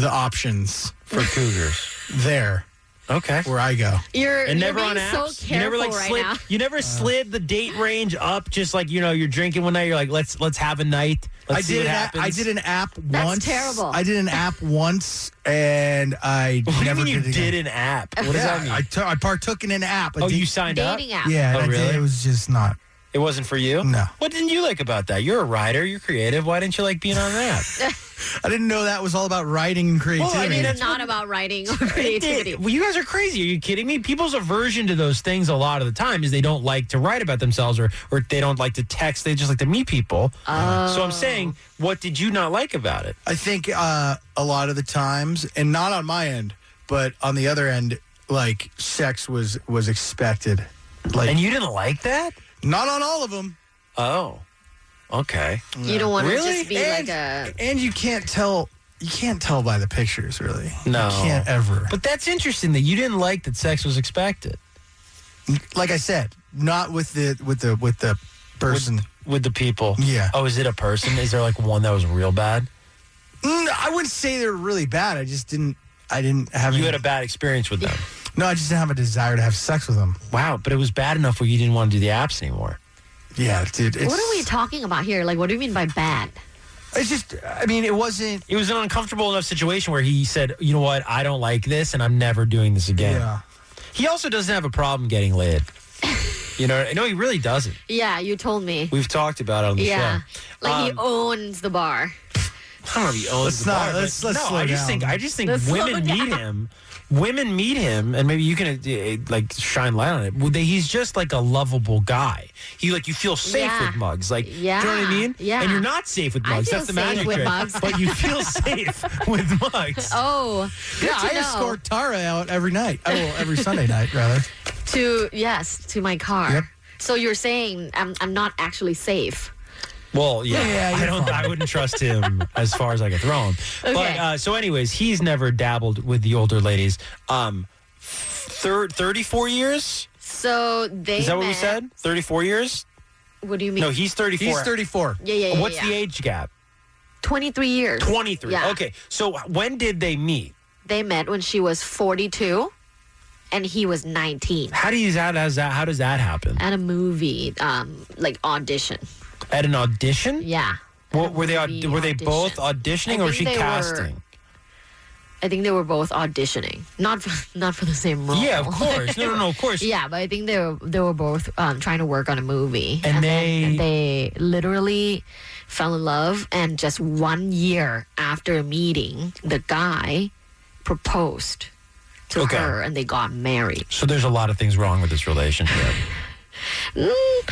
options for cougars there. Okay, where I go. You're never being on apps. so careful now. You never slid the date range up, just like you're drinking one night. You're like, let's have a night. Let's see what happens. I did an app once. That's terrible. I did an app once, and I never do you mean did it you again. did an app? What does that mean? I partook in an app. You signed up? Dating app. Yeah. Oh, really? It was just not. It wasn't for you? No. What didn't you like about that? You're a writer. You're creative. Why didn't you like being on that? I didn't know that was all about writing and creativity. It is not about writing or creativity. Well, you guys are crazy. Are you kidding me? People's aversion to those things a lot of the time is they don't like to write about themselves or they don't like to text. They just like to meet people. So I'm saying, what did you not like about it? I think a lot of the times, and not on my end, but on the other end, like sex was expected. Like, and you didn't like that? Not on all of them. Oh, okay. You don't want to Really? just be like a... And you can't tell by the pictures, really. No. You can't ever. But that's interesting that you didn't like that sex was expected. Like I said, not with the person. With the people. Yeah. Oh, is it a person? Is there like one that was real bad? I wouldn't say they were really bad. I didn't have You had a bad experience with them. No, I just didn't have a desire to have sex with them. Wow, but it was bad enough where you didn't want to do the apps anymore. Yeah, dude. What are we talking about here? Like, what do you mean by bad? It's just, it wasn't... It was an uncomfortable enough situation where he said, you know what, I don't like this and I'm never doing this again. Yeah. He also doesn't have a problem getting laid. No, he really doesn't. Yeah, you told me. We've talked about it on the show. Like he owns the bar. I don't know if he owns the bar. Let's no, slow I just down. think Let's women slow meet down. him. Women meet him, and maybe you can like shine light on it. He's just like a lovable guy. You feel safe Yeah. with mugs. Like, Yeah. do you know what I mean? Yeah. And you're not safe with mugs. feel That's the safe magic with trick. mugs. But you feel safe with mugs. Oh, good Yeah, to I know. escort Tara out every night. Oh, well, every Sunday night, rather. to my car. Yep. So you're saying I'm not actually safe. Well, Yeah, you're fine. I wouldn't trust him as far as I could throw him. Okay. But so, anyways, he's never dabbled with the older ladies. 34 years. So they Is that what we met- said? 34 years? What do you mean? No, he's 34. He's 34. Yeah. What's the age gap? 23 years. 23. Yeah. Okay. So when did they meet? They met when she was 42 and he was 19 How does that happen? at a movie like audition. At an audition? Yeah. What, were they Movie were they both audition. auditioning I or was think she they were- casting? I think they were both auditioning. Not for the same role. Yeah, of course. No, of course. Yeah, but I think they were both trying to work on a movie, And then they literally fell in love. And just 1 year after meeting, the guy proposed to Okay. her, and they got married. So there's a lot of things wrong with this relationship. A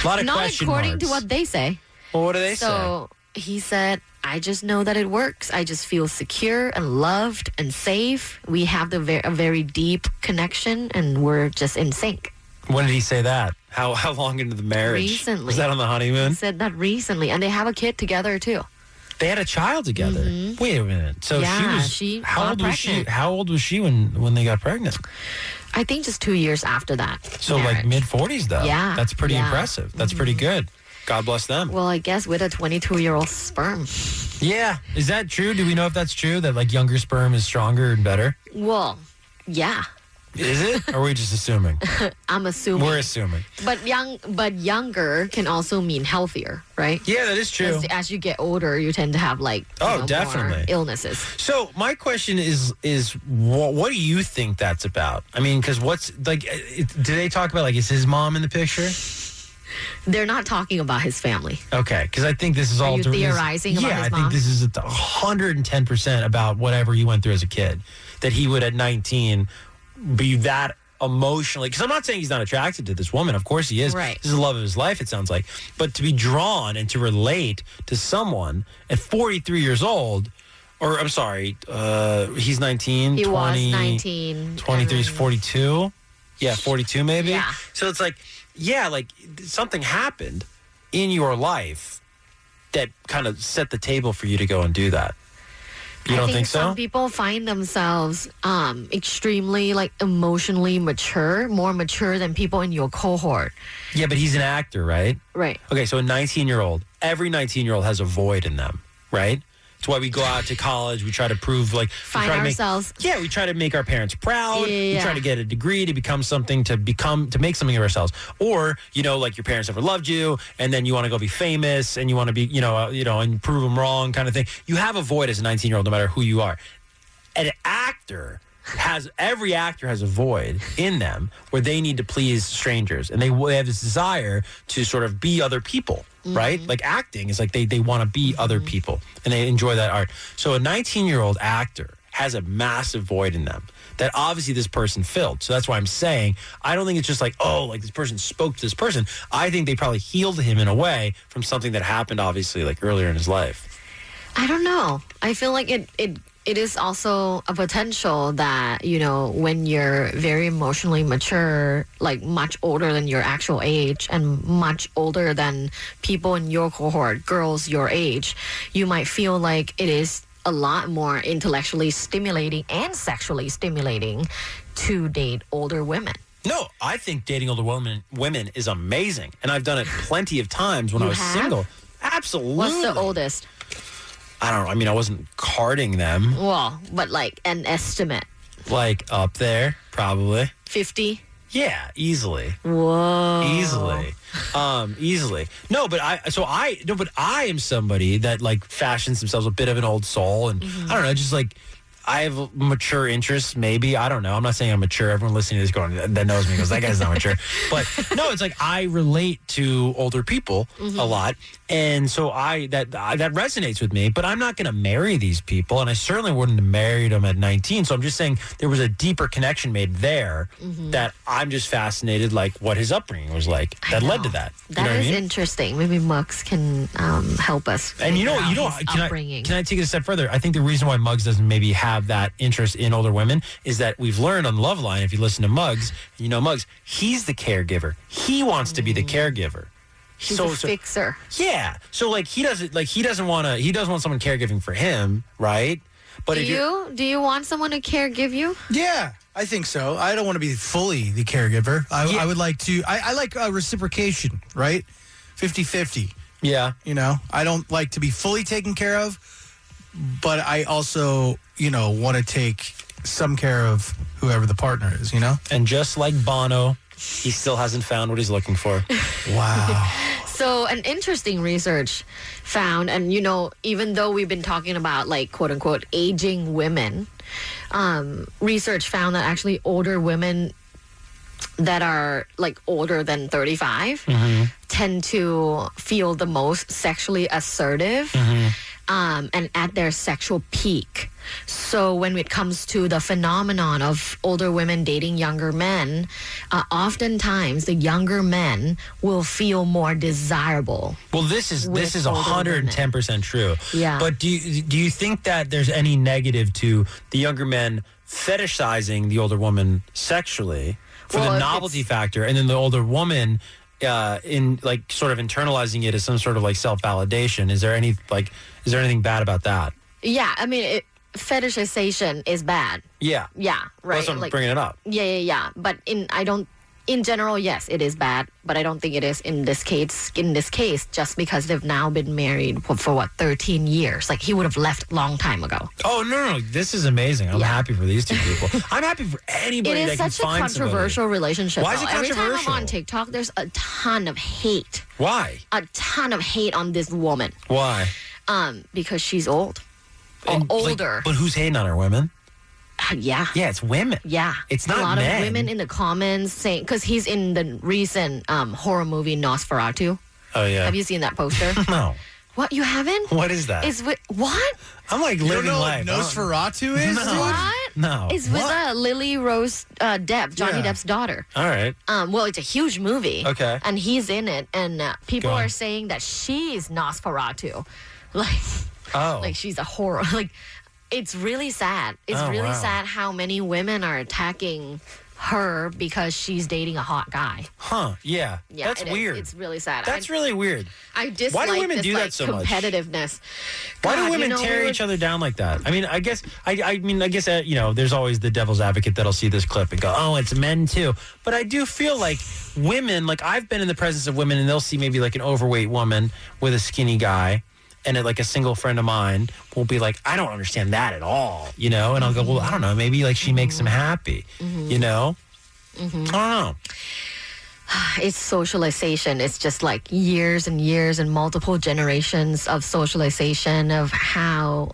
lot of Not question according marks. to what they say. Well, what do they say? So he said, I just know that it works. I just feel secure and loved and safe. We have a very deep connection, and we're just in sync. When did he say that? How long into the marriage? Recently. Was that on the honeymoon? He said that recently, and they have a kid together too. They had a child together. Wait a minute. So Yeah, she she was. How got old was she? pregnant. How old was she when they got pregnant? I think just 2 years after that. So like marriage. mid 40s though. Yeah, That's pretty yeah. impressive. That's pretty good. God bless them. Well, I guess with a 22-year-old sperm. Yeah. Is that true? Do we know if that's true? That like younger sperm is stronger and better? Well, yeah, Is it? Or are we just assuming? I'm assuming. We're assuming. But younger can also mean healthier, right? Yeah, that is true. As you get older, you tend to have more definitely. illnesses. So my question is what do you think that's about? I mean, because what's like? Do they talk about like is his mom in the picture? They're not talking about his family. Okay, because I think this is all you theorizing about his I think mom? this is 110% about whatever he went through as a kid. That he would at 19 be that emotionally. Because I'm not saying he's not attracted to this woman. Of course he is. Right. This is the love of his life. It sounds like. But to be drawn and to relate to someone at 43 years old. Or, I'm sorry, he's 19, He 20, was 19. 23 is and 42. Yeah, 42 maybe. Yeah. So it's like, yeah, like something happened in your life that kind of set the table for you to go and do that. You don't think so? Some people find themselves extremely like emotionally mature, more mature than people in your cohort. Yeah, but he's an actor, right? Right. Okay, so a 19-year-old, every 19-year-old has a void in them, right? It's why we go out to college. We try to prove, like, Find ourselves. We try to make our parents proud. Yeah. We try to get a degree to become something, to make something of ourselves. Or, like your parents never loved you, and then you want to go be famous, and you want to be, and prove them wrong, kind of thing. You have a void as a 19-year-old, no matter who you are. Every actor has a void in them where they need to please strangers, and they have this desire to sort of be other people. Right? Like acting is like they want to be other people, and they enjoy that art. So a 19-year-old actor has a massive void in them that obviously this person filled. So that's why I'm saying I don't think it's just like, oh, like this person spoke to this person. I think they probably healed him in a way from something that happened obviously like earlier in his life. I don't know. I feel like it is also a potential that, when you're very emotionally mature, like much older than your actual age and much older than people in your cohort, girls your age, you might feel like it is a lot more intellectually stimulating and sexually stimulating to date older women. No, I think dating older women is amazing. And I've done it plenty of times when I was single. Absolutely. What's the oldest? I don't know. I mean, I wasn't courting them. Well, but like an estimate. Like up there, probably. 50? Yeah, easily. Whoa. Easily. No, but I am somebody that like fashions themselves a bit of an old soul, and I don't know, just like I have mature interests, maybe. I don't know. I'm not saying I'm mature. Everyone listening to this going, that knows me goes, that guy's not mature. But no, it's like I relate to older people a lot. And so that resonates with me. But I'm not going to marry these people. And I certainly wouldn't have married them at 19. So I'm just saying there was a deeper connection made there that I'm just fascinated, like what his upbringing was like that led to that. That is interesting. Maybe Muggs can help us. And can I take it a step further? I think the reason why Muggs doesn't maybe have that interest in older women is that we've learned on Loveline, if you listen to Muggs, Muggs, he's the caregiver. He wants to be the caregiver. He's a fixer. Yeah. So like he doesn't want someone caregiving for him, right? But do you want someone to caregive you? Yeah, I think so. I don't want to be fully the caregiver. I would like to. I like reciprocation, right? 50-50. Yeah. I don't like to be fully taken care of, but I also, want to take some care of whoever the partner is, And just like Bono, he still hasn't found what he's looking for. Wow. So an interesting research found, and even though we've been talking about like quote unquote aging women, research found that actually older women that are like older than 35 tend to feel the most sexually assertive and at their sexual peak. So when it comes to the phenomenon of older women dating younger men, oftentimes the younger men will feel more desirable. Well, this is 110% true. Yeah. But do you think that there's any negative to the younger men fetishizing the older woman sexually for the novelty factor, and then the older woman in like sort of internalizing it as some sort of like self-validation? Is there anything bad about that? Yeah, I mean, fetishization is bad. Yeah. Yeah, right. That's why I'm bringing it up. Yeah. But in general, yes, it is bad. But I don't think it is in this case. In this case, just because they've now been married for 13 years. Like he would have left a long time ago. Oh no! This is amazing. I'm happy for these two people. I'm happy for anybody that can find somebody. It is such a controversial relationship. Why is it controversial? Every time I'm on TikTok, there's a ton of hate. Why? A ton of hate on this woman. Why? Because she's old. Older. But who's hating on her? Women? Yeah. Yeah, it's women. Yeah. It's not a lot men. of women in the comments saying, because he's in the recent horror movie Nosferatu. Oh, yeah. Have you seen that poster? No. What, you haven't? What is that? What? I'm like living life. You don't know what Nosferatu is? No. What? No. It's with Lily Rose Depp, Johnny Depp's daughter. All right. Well, it's a huge movie. Okay. And he's in it, and people are saying that she's Nosferatu. Like she's a horror. Like, it's really sad. It's really sad how many women are attacking her because she's dating a hot guy. Huh? Yeah. Yeah, That's weird. It's really sad. That's really weird. I dislike Why do women this, do like, that so much? competitiveness. Why do God, women tear each other down like that? I mean, I guess there's always the devil's advocate that'll see this clip and go, "Oh, it's men too." But I do feel like women, like I've been in the presence of women, and they'll see maybe like an overweight woman with a skinny guy. And like a single friend of mine will be like, I don't understand that at all, And I'll go, well, I don't know, maybe like she makes him happy, I don't know. It's socialization. It's just like years and years and multiple generations of socialization of how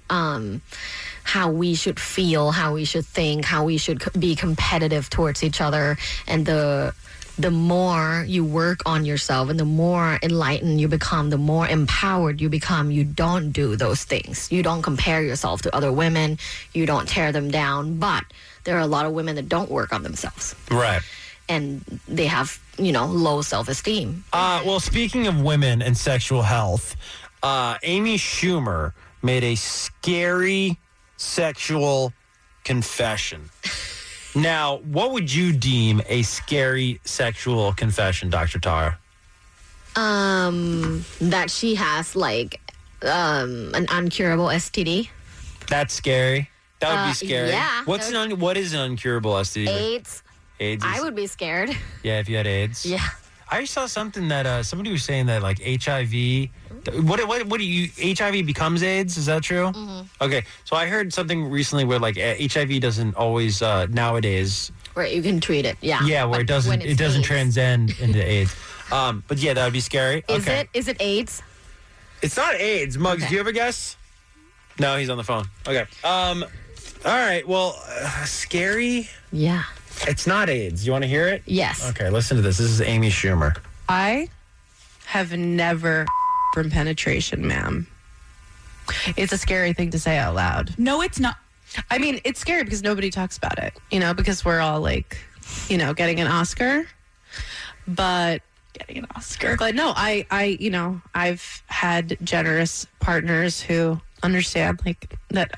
we should feel, how we should think, how we should be competitive towards each other, and the more you work on yourself and the more enlightened you become, the more empowered you become, you don't do those things. You don't compare yourself to other women. You don't tear them down. But there are a lot of women that don't work on themselves. Right. And they have, low self-esteem. Well, speaking of women and sexual health, Amy Schumer made a scary sexual confession. Now, what would you deem a scary sexual confession, Dr. Tara? That she has like an uncurable STD. That's scary. That would be scary. Yeah. What is an uncurable STD? AIDS. AIDS. I would be scared. Yeah, if you had AIDS. Yeah. I saw something that somebody was saying that like HIV. What do you HIV becomes AIDS? Is that true? Mm-hmm. Okay, so I heard something recently where like HIV doesn't always nowadays. Where you can treat it, yeah. Yeah, where it doesn't AIDS. transcend into AIDS. But yeah, that would be scary. Is it AIDS? It's not AIDS. Muggs, do you have a guess? No, he's on the phone. Okay. All right. Well, scary. Yeah. It's not AIDS. You want to hear it? Yes. Okay. Listen to this. This is Amy Schumer. I have never from penetration, ma'am. It's a scary thing to say out loud. No, it's not. I mean, it's scary because nobody talks about it, because we're all like, getting an Oscar. But getting an Oscar. But no, I've had generous partners who understand like that,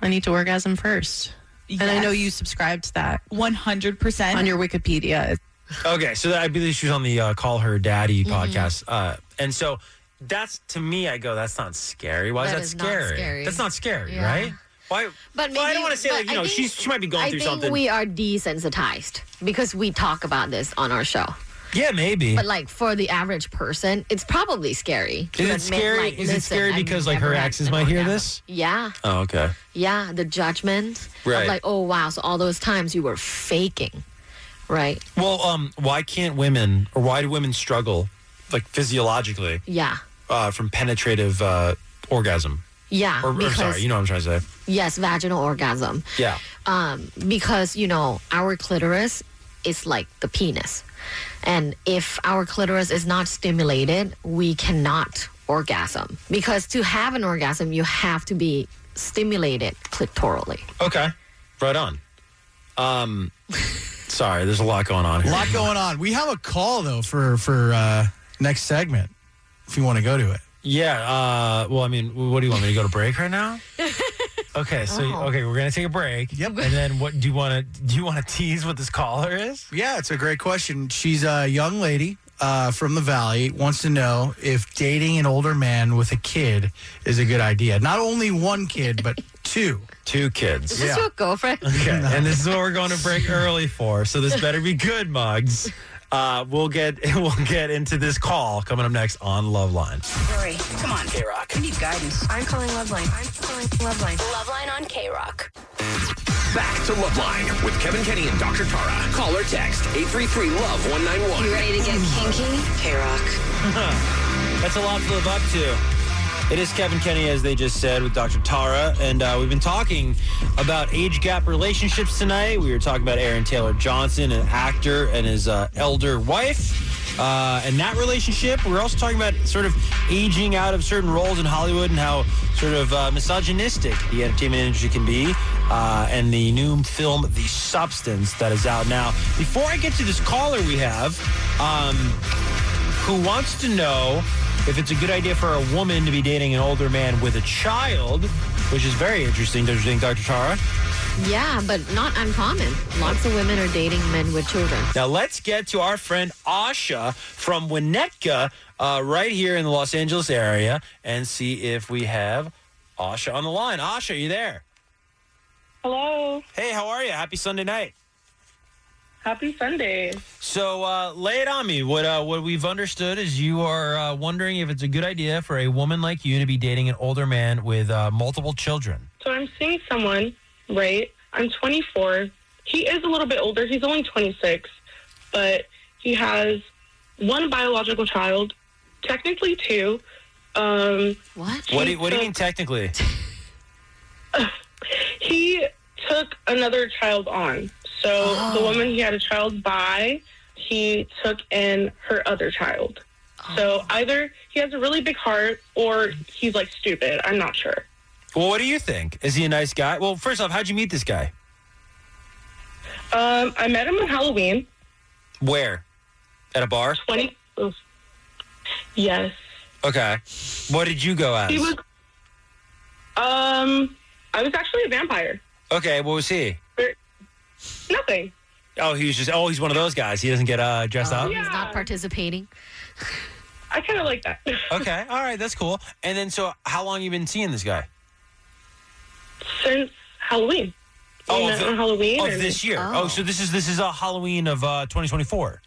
I need to orgasm first. Yes. And I know you subscribe to that 100% on your Wikipedia. Okay, so I believe she was on the Call Her Daddy podcast. And so that's, to me, I go, that's not scary. Why is that scary? That's not scary, right? Why? But maybe, I don't want to say like, she might be going through something. I think we are desensitized because we talk about this on our show. Yeah, maybe. But like for the average person, it's probably scary. Is it scary? Is it scary because like her exes might hear this? Yeah. Oh, okay. Yeah, the judgment. Right. Of like, oh wow, so all those times you were faking, right? Well, why do women struggle, like physiologically? Yeah. From penetrative orgasm. Yeah. Or sorry, you know what I'm trying to say. Yes, vaginal orgasm. Yeah. Because our clitoris is like the penis. And if our clitoris is not stimulated, we cannot orgasm. Because to have an orgasm, you have to be stimulated clitorally. Okay. Right on. Sorry, there's a lot going on here. A lot going on. We have a call, though, for next segment, if you want to go to it. Yeah. Well, I mean, what do you want me to go to break right now? Okay, so we're gonna take a break. Yep. And then what do you want to tease what this caller is? Yeah, it's a great question. She's a young lady from the Valley, wants to know if dating an older man with a kid is a good idea. Not only one kid, but two. 2 kids. Is this your girlfriend? Okay, and this is what we're going to break early for. So this better be good, Muggs. We'll get into this call coming up next on Loveline. Hurry, come on, KROQ. I need guidance. I'm calling Loveline. Loveline on KROQ. Back to Loveline with Kevan Kenney and Dr. Tara. Call or text 833-LOVE-191. You ready to get kinky? KROQ. That's a lot to live up to. It is Kevan Kenney, as they just said, with Dr. Tara, and we've been talking about age gap relationships tonight. We were talking about Aaron Taylor Johnson, an actor, and his elder wife, and that relationship. We're also talking about sort of aging out of certain roles in Hollywood and how sort of misogynistic the entertainment industry can be, and the new film, The Substance, that is out now. Before I get to this caller we have, who wants to know if it's a good idea for a woman to be dating an older man with a child, which is very interesting, don't you think, Dr. Tara? Yeah, but not uncommon. Lots of women are dating men with children. Now, let's get to our friend Asha from Winnetka right here in the Los Angeles area and see if we have Asha on the line. Asha, are you there? Hello. Hey, how are you? Happy Sunday night. Happy Sunday. So lay it on me. What we've understood is you are wondering if it's a good idea for a woman like you to be dating an older man with multiple children. So I'm seeing someone, right? I'm 24. He is a little bit older. He's only 26, but he has one biological child, technically two. What? What do you mean technically? He took another child on. So the woman he had a child by, he took in her other child. So either he has a really big heart or he's like stupid. I'm not sure. Well, what do you think? Is he a nice guy? Well, first off, how'd you meet this guy? I met him on Halloween. Where? At a bar? Yes. Okay. What did you go as? He was. I was actually a vampire. Okay, what was he? Nothing. Oh, he's one of those guys. He doesn't get dressed up? He's not participating. I kind of like that. Okay, all right, that's cool. And then, so how long you been seeing this guy? Since Halloween. We met on Halloween. Of this year. Oh, so this is a Halloween of 2024.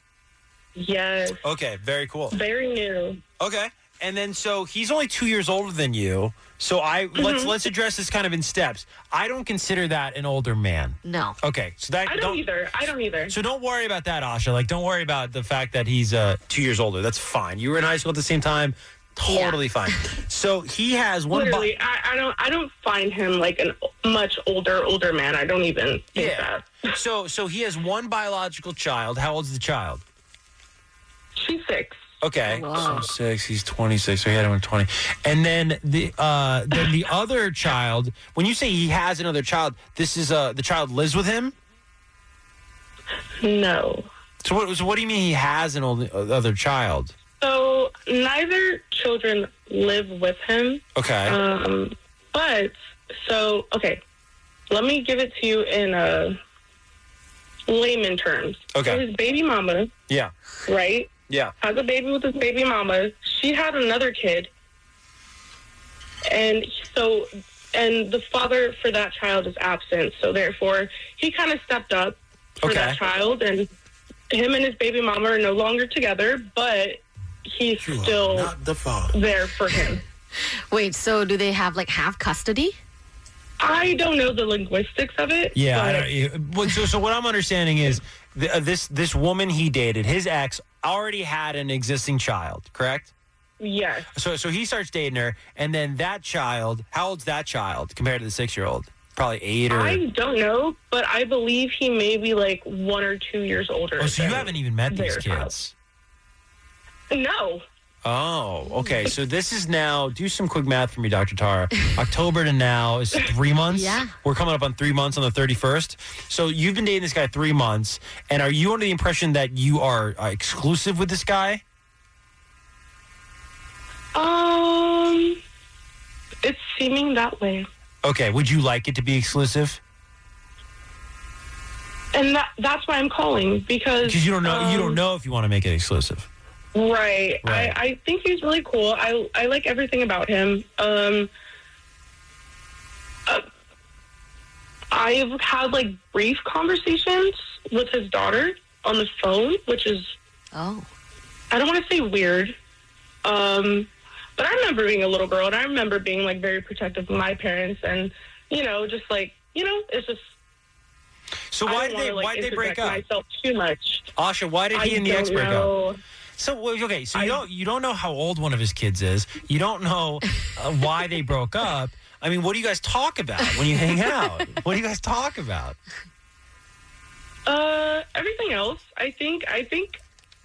Yes. Okay, very cool. Very new. Okay. And then, so he's only 2 years older than you. So let's address this kind of in steps. I don't consider that an older man. No. Okay. So that I don't either. So don't worry about that, Asha. Like, don't worry about the fact that he's 2 years older. That's fine. You were in high school at the same time. Totally fine. So he has one. Literally, I don't find him like a much older man. I don't even think that. So he has one biological child. How old's the child? She's 6. Okay, so 6. He's 26. So he had him at 20, and then the other child. When you say he has another child, this is the child lives with him. No. So what do you mean he has an other child? So neither children live with him. Okay. But so okay, let me give it to you in layman terms. Okay. So his baby mama. Yeah. Right. Yeah. Has a baby with his baby mama. She had another kid. And the father for that child is absent. So therefore, he kind of stepped up for that child. And him and his baby mama are no longer together, but he's still there for him. Wait, so do they have like half custody? I don't know the linguistics of it. Yeah. So what I'm understanding is this woman he dated, his ex, already had an existing child, correct? Yes. So he starts dating her, and then that child, how old's that child compared to the 6-year-old? Probably 8 or... I don't know, but I believe he may be like 1 or 2 years older. Oh, so you haven't even met these kids? No. Oh, okay. So this is now, do some quick math for me, Dr. Tara. October to now is 3 months. Yeah. We're coming up on 3 months on the 31st. So you've been dating this guy 3 months. And are you under the impression that you are exclusive with this guy? It's seeming that way. Okay. Would you like it to be exclusive? And that's why I'm calling, because you don't know. You don't know if you want to make it exclusive. Right. I think he's really cool. I like everything about him. I've had like brief conversations with his daughter on the phone, which is I don't want to say weird. But I remember being a little girl, and I remember being like very protective of my parents, and just like it's just. So why did they break up? Myself too much. Asha, why did he and the ex break up? So you don't know how old one of his kids is. You don't know why they broke up. I mean, what do you guys talk about when you hang out? What do you guys talk about? Everything else. I think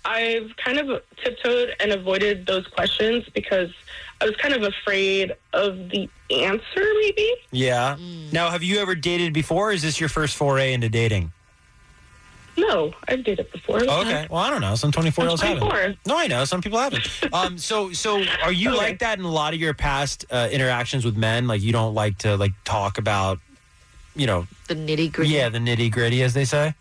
I've kind of tiptoed and avoided those questions because I was kind of afraid of the answer, maybe. Yeah. Now, have you ever dated before? Or is this your first foray into dating? No, I've dated before. Oh, okay. Well, I don't know. Some 24-year-olds haven't. 24. No, I know. Some people haven't. So are you like that in a lot of your past interactions with men? Like, you don't like to, like, talk about, you know... The nitty-gritty. Yeah, the nitty-gritty, as they say.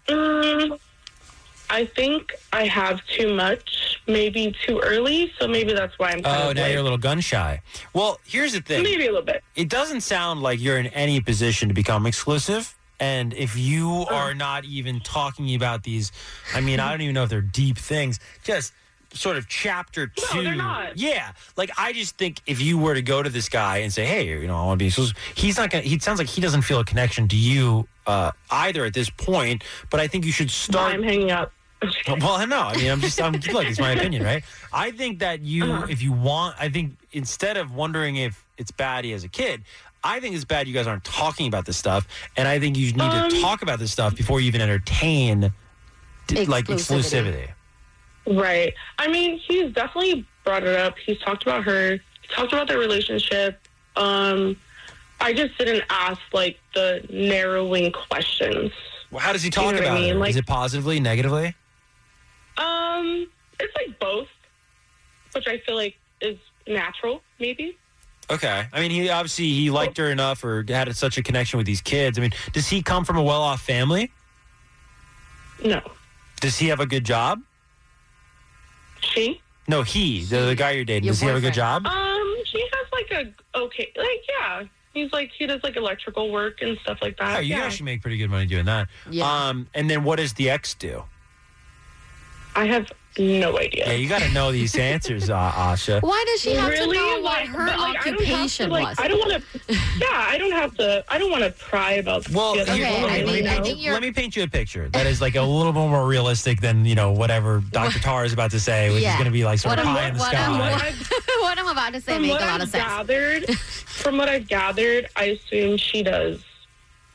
I think I have too much, maybe too early, so maybe that's why I'm kind of now you're a little gun-shy. Well, here's the thing. Maybe a little bit. It doesn't sound like you're in any position to become exclusive. And if you are not even talking about these, I mean, I don't even know if they're deep things, just sort of chapter 2. No, they're not. Yeah. Like, I just think if you were to go to this guy and say, hey, you know, I want to be exclusive, he's not going to, he sounds like he doesn't feel a connection to you either at this point, but I think you should start. I'm hanging up. Well, no, I mean, look, it's my opinion, right? I think that if you want, I think instead of wondering if it's bad he has a kid, I think it's bad you guys aren't talking about this stuff, and I think you need to talk about this stuff before you even entertain, like, exclusivity. Right. I mean, he's definitely brought it up. He's talked about her. He talked about their relationship. I just didn't ask, like, the narrowing questions. Well, how does he talk about it? Like, is it positively, negatively? It's like both, which I feel like is natural, maybe. Okay. I mean, he liked her enough or had such a connection with these kids. I mean, does he come from a well-off family? No. Does he have a good job? She? No, the guy you're dating. Does he have a good job? She has yeah. He does like electrical work and stuff like that. Oh, you actually make pretty good money doing that. Yeah. And then what does the ex do? I have no idea. Yeah, you got to know these answers, Asha. Why does she have to know what her occupation was? I don't want to. Yeah, I don't want to pry about. Well, the other let me paint you a picture that is like a little bit more realistic than whatever Dr. Tar is about to say, which is going to be like sort of pie in the sky. What I'm about to say makes a lot of sense. From what I've gathered, I assume she does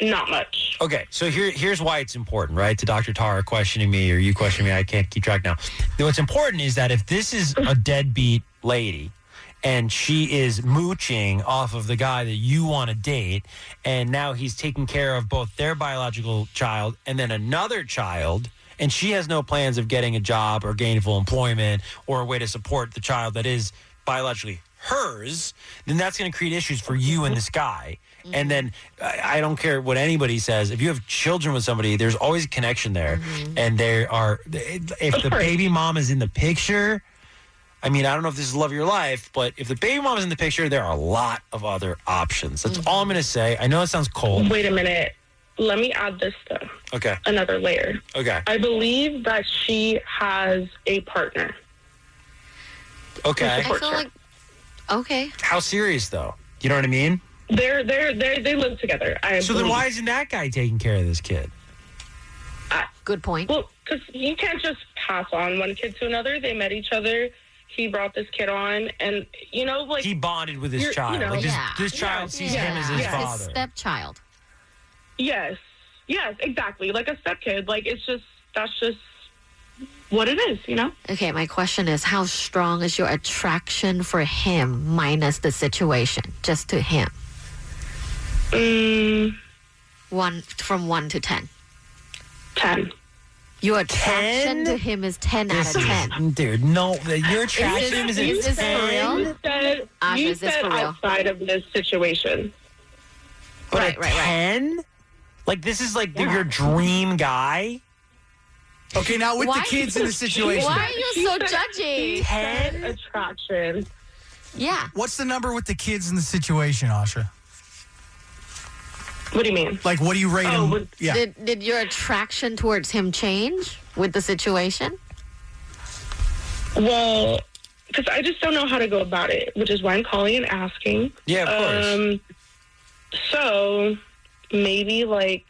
not much. Okay, so here's why it's important, right? To Dr. Tar questioning me or you questioning me, I can't keep track now. What's important is that if this is a deadbeat lady and she is mooching off of the guy that you want to date, and now he's taking care of both their biological child and then another child, and she has no plans of getting a job or gainful employment or a way to support the child that is biologically hers, then that's going to create issues for you and this guy. Mm-hmm. And then I don't care what anybody says. If you have children with somebody, there's always a connection there. Mm-hmm. And if the baby mom is in the picture, I mean, I don't know if this is love of your life, but if the baby mom is in the picture, there are a lot of other options. That's all I'm going to say. I know it sounds cold. Wait a minute. Let me add this though. Okay. Another layer. Okay. I believe that she has a partner. Okay. I feel like, okay. How serious though? You know what I mean? They live together. So then why isn't that guy taking care of this kid? Good point. Well, because you can't just pass on one kid to another. They met each other. He brought this kid on, and like he bonded with his child. Like this child sees him as his father. His stepchild. Yes, exactly. Like a stepkid. Like that's just what it is, Okay, my question is, how strong is your attraction for him minus the situation, just to him? From 1 to 10. 10. Your attraction to him is 10 out of 10. Dude, no, your attraction is 10. Is this for real? You said outside of this situation. But right. 10? Like, this is like your dream guy? Okay, now with the kids in the situation. Why are you so judgy? 10 attraction. Yeah. What's the number with the kids in the situation, Asha? What do you mean? Like, what do you rate him? Yeah. Did your attraction towards him change with the situation? Well, because I just don't know how to go about it, which is why I'm calling and asking. Yeah, of course. So, maybe like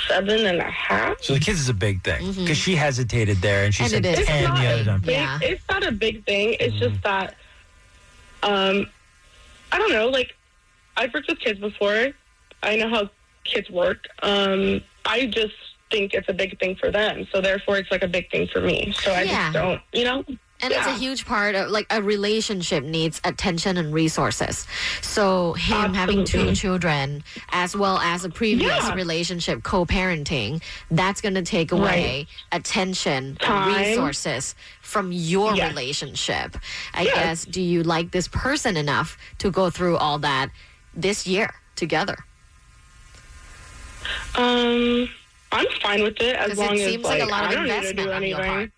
7.5. So the kids is a big thing because she hesitated there and she said 10 the other time. It's not a big thing. It's just that, I don't know, like, I've worked with kids before. I know how kids work. I just think it's a big thing for them. So therefore, it's like a big thing for me. So I just don't, And it's a huge part of, like, a relationship needs attention and resources. So him having 2 children, as well as a previous relationship, co-parenting, that's going to take away attention and resources from your relationship. I guess, do you like this person enough to go through all that this year together? I'm fine with it as long as, seems like a lot of I don't need to investment do on your part. anything.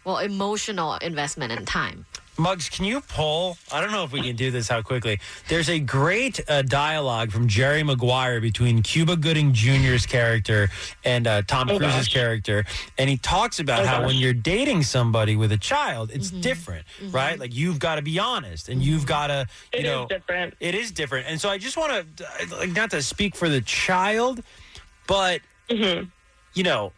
Well, emotional investment and time. Muggs, can you pull? I don't know if we can do this how quickly. There's a great dialogue from Jerry Maguire between Cuba Gooding Jr.'s character and Tom Cruise's character. And he talks about how when you're dating somebody with a child, it's different, right? Like, you've got to be honest and you've got to, you know. It is different. It is different. And so I just want to, like, not to speak for the child, but, you know,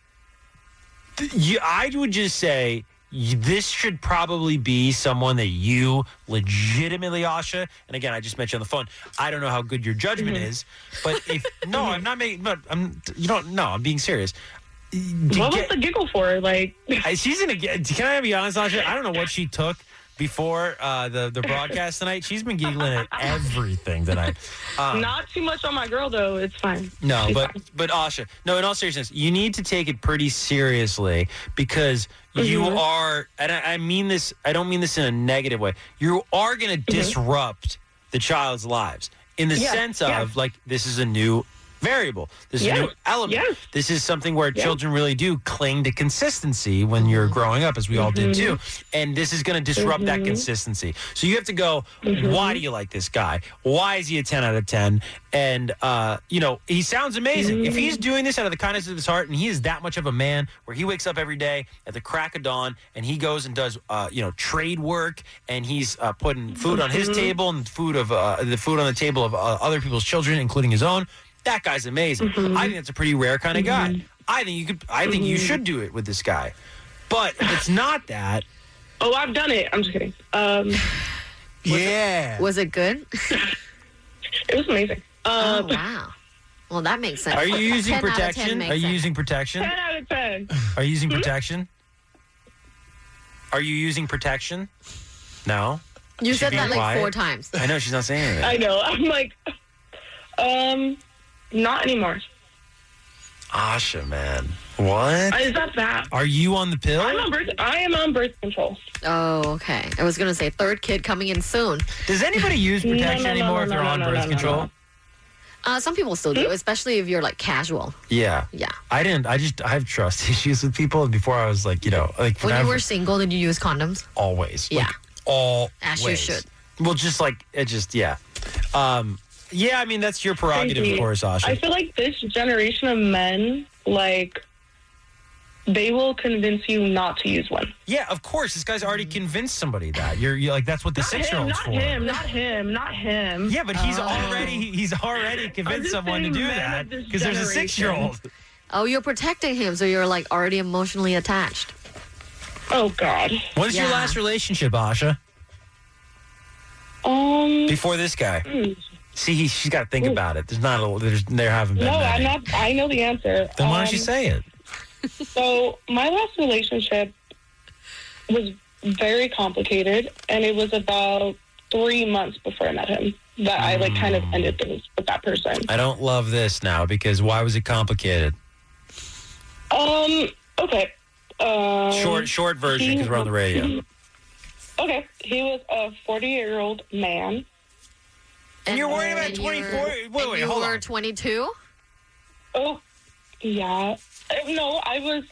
I would just say, this should probably be someone that you legitimately, Asha, and again, I just mentioned on the phone, I don't know how good your judgment is, but if, no, I'm not making, but I'm being serious. What was the giggle for? Like, she's gonna get, can I be honest, Asha? I don't know what she took before the broadcast tonight. She's been giggling at everything tonight. not too much on my girl, though. It's fine. No, She's but fine. but Asha, no, in all seriousness, you need to take it pretty seriously because you are, and I mean this, I don't mean this in a negative way, you are going to disrupt the child's lives in the sense of, like, this is a new variable. This is a new element. This is something where children really do cling to consistency when you're growing up, as we all did too. And this is going to disrupt that consistency. So you have to go, why do you like this guy? Why is he a 10 out of 10? And, you know, he sounds amazing. If he's doing this out of the kindness of his heart and he is that much of a man where he wakes up every day at the crack of dawn and he goes and does, you know, trade work and he's putting food on his table and food of the food on the table of other people's children, including his own, that guy's amazing. I think that's a pretty rare kind of guy. I think you should do it with this guy. But if it's not that. Oh, I've done it. I'm just kidding. Was it good? It was amazing. Oh, wow. Well, that makes sense. Are you using 10 out of 10 protection? makes Are you sense. using protection? 10 out of 10. Are you using protection? Are you using protection? No. You She's said being that like quiet? 4 times. I know, she's not saying anything. I know. I'm like, not anymore. Asha, man. What? Is that bad? Are you on the pill? I am on birth control. Oh, okay. I was going to say 3rd kid coming in soon. Does anybody use protection anymore if they're on birth control? Some people still do, especially if you're like casual. Yeah. Yeah. I have trust issues with people. Before I was like, you know, like When you were single, did you use condoms? always. Yeah. Like, always. As you should. Well, just like, it just, yeah. Yeah, I mean, that's your prerogative, Crazy. of course, Asha. I feel like this generation of men, like, they will convince you not to use one. Yeah, of course. This guy's already convinced somebody that. You're like, that's what the 6-year-old's for. Not him. Yeah, but he's already convinced someone to do that because there's a 6-year-old. Oh, you're protecting him, so you're like already emotionally attached. Oh, God. When's your last relationship, Asha? Before this guy. See, she's got to think about it. There haven't been many. I know the answer. Then why don't you say it? So my last relationship was very complicated, and it was about 3 months before I met him that I like kind of ended things with that person. I don't love this now because why was it complicated? Okay. Short version because we're on the radio. Okay, he was a 40-year-old man. And you're worried about 24? Wait, hold on. You were 22? Oh, yeah. No, I was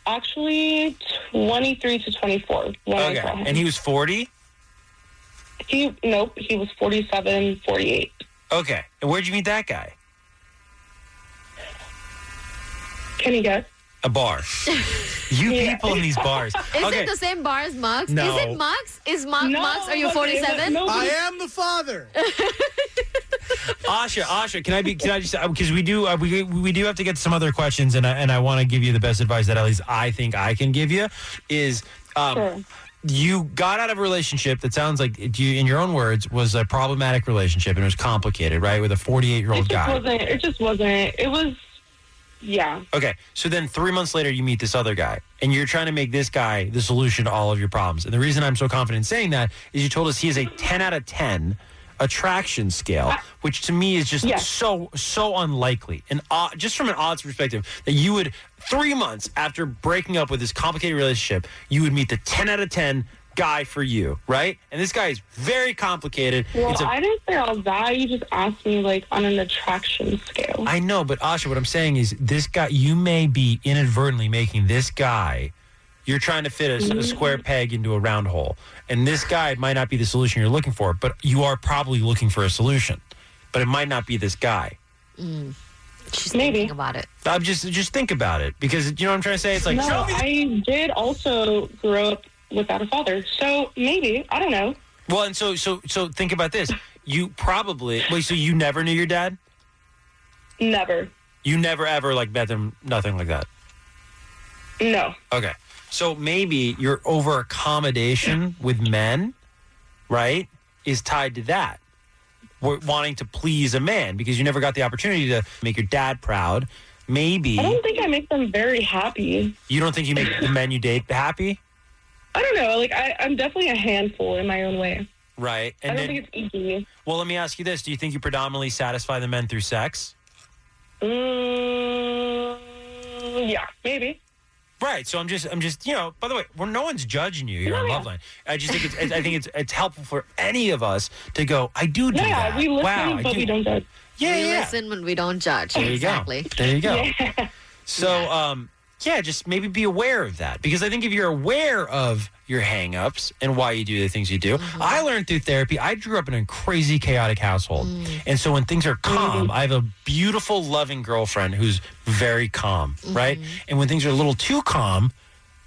actually 23 to 24 when I saw him. And he was 40? Nope, he was 47, 48. Okay. And where'd you meet that guy? Can you guess? A bar. You people in these bars. Is it the same bar as Muggs? No. Is it Muggs? Is Muggs? Are you 47? I am the father. Asha, can I just because we do have to get to some other questions, and I want to give you the best advice that at least I think I can give you is you got out of a relationship that sounds like, in your own words, was a problematic relationship and it was complicated, right, with a 48-year-old guy. It just wasn't. It was Yeah. Okay, so then 3 months later, you meet this other guy, and you're trying to make this guy the solution to all of your problems. And the reason I'm so confident in saying that is you told us he has a 10 out of 10 attraction scale, which to me is just so unlikely. And just from an odds perspective, that you would, 3 months after breaking up with this complicated relationship, you would meet the 10 out of 10 guy for you, right? And this guy is very complicated. Well, I didn't say all that. You just asked me, like, on an attraction scale. I know, but Asha, what I'm saying is this guy, you may be inadvertently making this guy, you're trying to fit a square peg into a round hole. And this guy might not be the solution you're looking for, but you are probably looking for a solution. But it might not be this guy. She's thinking about it. I'm just think about it, because you know what I'm trying to say? It's like, no, I did also grow up without a father, so maybe, I don't know. Well, and so think about this. You probably so you never knew your dad? Never. You never ever like met him, nothing like that? No. Okay. So maybe your over accommodation with men, right, is tied to that. Wanting to please a man because you never got the opportunity to make your dad proud. Maybe. I don't think I make them very happy. You don't think you make the men you date happy? I don't know. Like, I'm definitely a handful in my own way. Right. And I don't think it's easy. Well, let me ask you this. Do you think you predominantly satisfy the men through sex? Yeah, maybe. Right. So I'm just, by the way, no one's judging you. You're on Loveline. I just think it's helpful for any of us to go, I do that. Yeah, we listen, but we don't judge. Yeah, we yeah. listen when we don't judge. There you exactly. go. There you go. Yeah. So, just maybe be aware of that. Because I think if you're aware of your hang-ups and why you do the things you do. I learned through therapy. I grew up in a crazy, chaotic household. And so when things are calm, I have a beautiful, loving girlfriend who's very calm, right? And when things are a little too calm,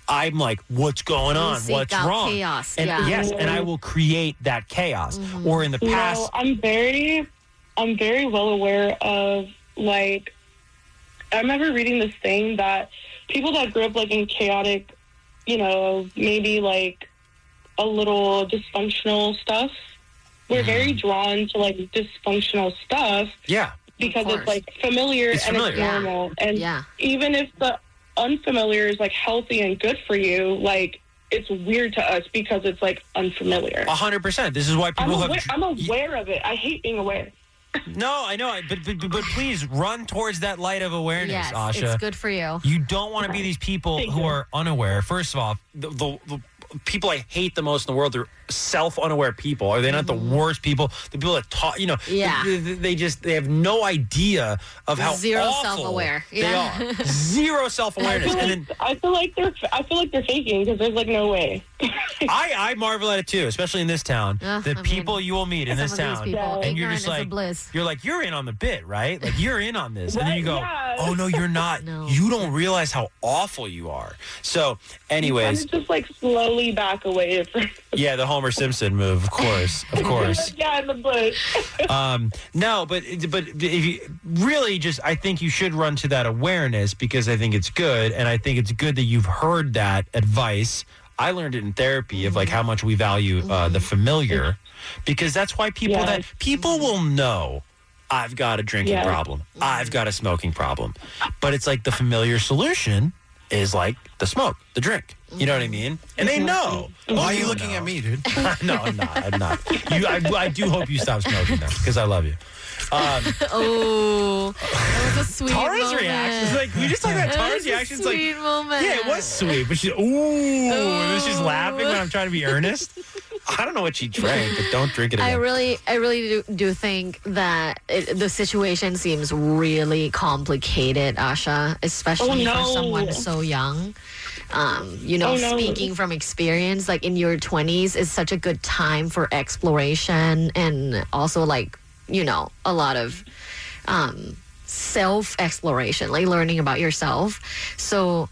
I'm like, what's going on? What's wrong? Chaos. And yes, and I will create that chaos. Or in the past... No, I'm very well aware of, like, I remember reading this thing that people that grew up, like, in chaotic, maybe, like, a little dysfunctional stuff, we're very drawn to, like, dysfunctional stuff. Yeah. Because it's, like, familiar it's normal. And even if the unfamiliar is, like, healthy and good for you, like, it's weird to us because it's, like, unfamiliar. 100%. This is why people I'm aware of it. I hate being aware. No, I know, but please run towards that light of awareness, yes, Asha. It's good for you. You don't want to be these people who are unaware. First of all, the people I hate the most in the world are self-unaware people. Are they not the worst people? The people that talk, they have no idea of how Zero awful self-aware. they are. Zero self-awareness. I feel like they're faking because there's like no way. I marvel at it too, especially in this town. The people you will meet in this town, and you're just like, you're in on the bit, right? Like you're in on this, and then you go, oh no, you're not. No. You don't realize how awful you are. So, anyways, I'm just like slowly back away from. Yeah, the Homer Simpson move, of course. Yeah, in the bush. No, but if you really I think you should run to that awareness because I think it's good, and I think it's good that you've heard that advice. I learned it in therapy of like how much we value the familiar, because that's why people will know I've got a drinking problem, I've got a smoking problem, but it's like the familiar solution is like the smoke, the drink. You know what I mean? And they know. Why are you looking at me, dude? No, I'm not. I do hope you stop smoking, though, because I love you. That was a sweet Tara's moment. reaction. Like, we just talked about Tara's reaction. It's like, sweet moment. Yeah, it was sweet. But and then she's laughing when I'm trying to be earnest. I don't know what she drank, but don't drink it again. I really do think that the situation seems really complicated, Asha, especially for someone so young. Speaking from experience, like in your 20s is such a good time for exploration and also like, a lot of self-exploration, like learning about yourself. So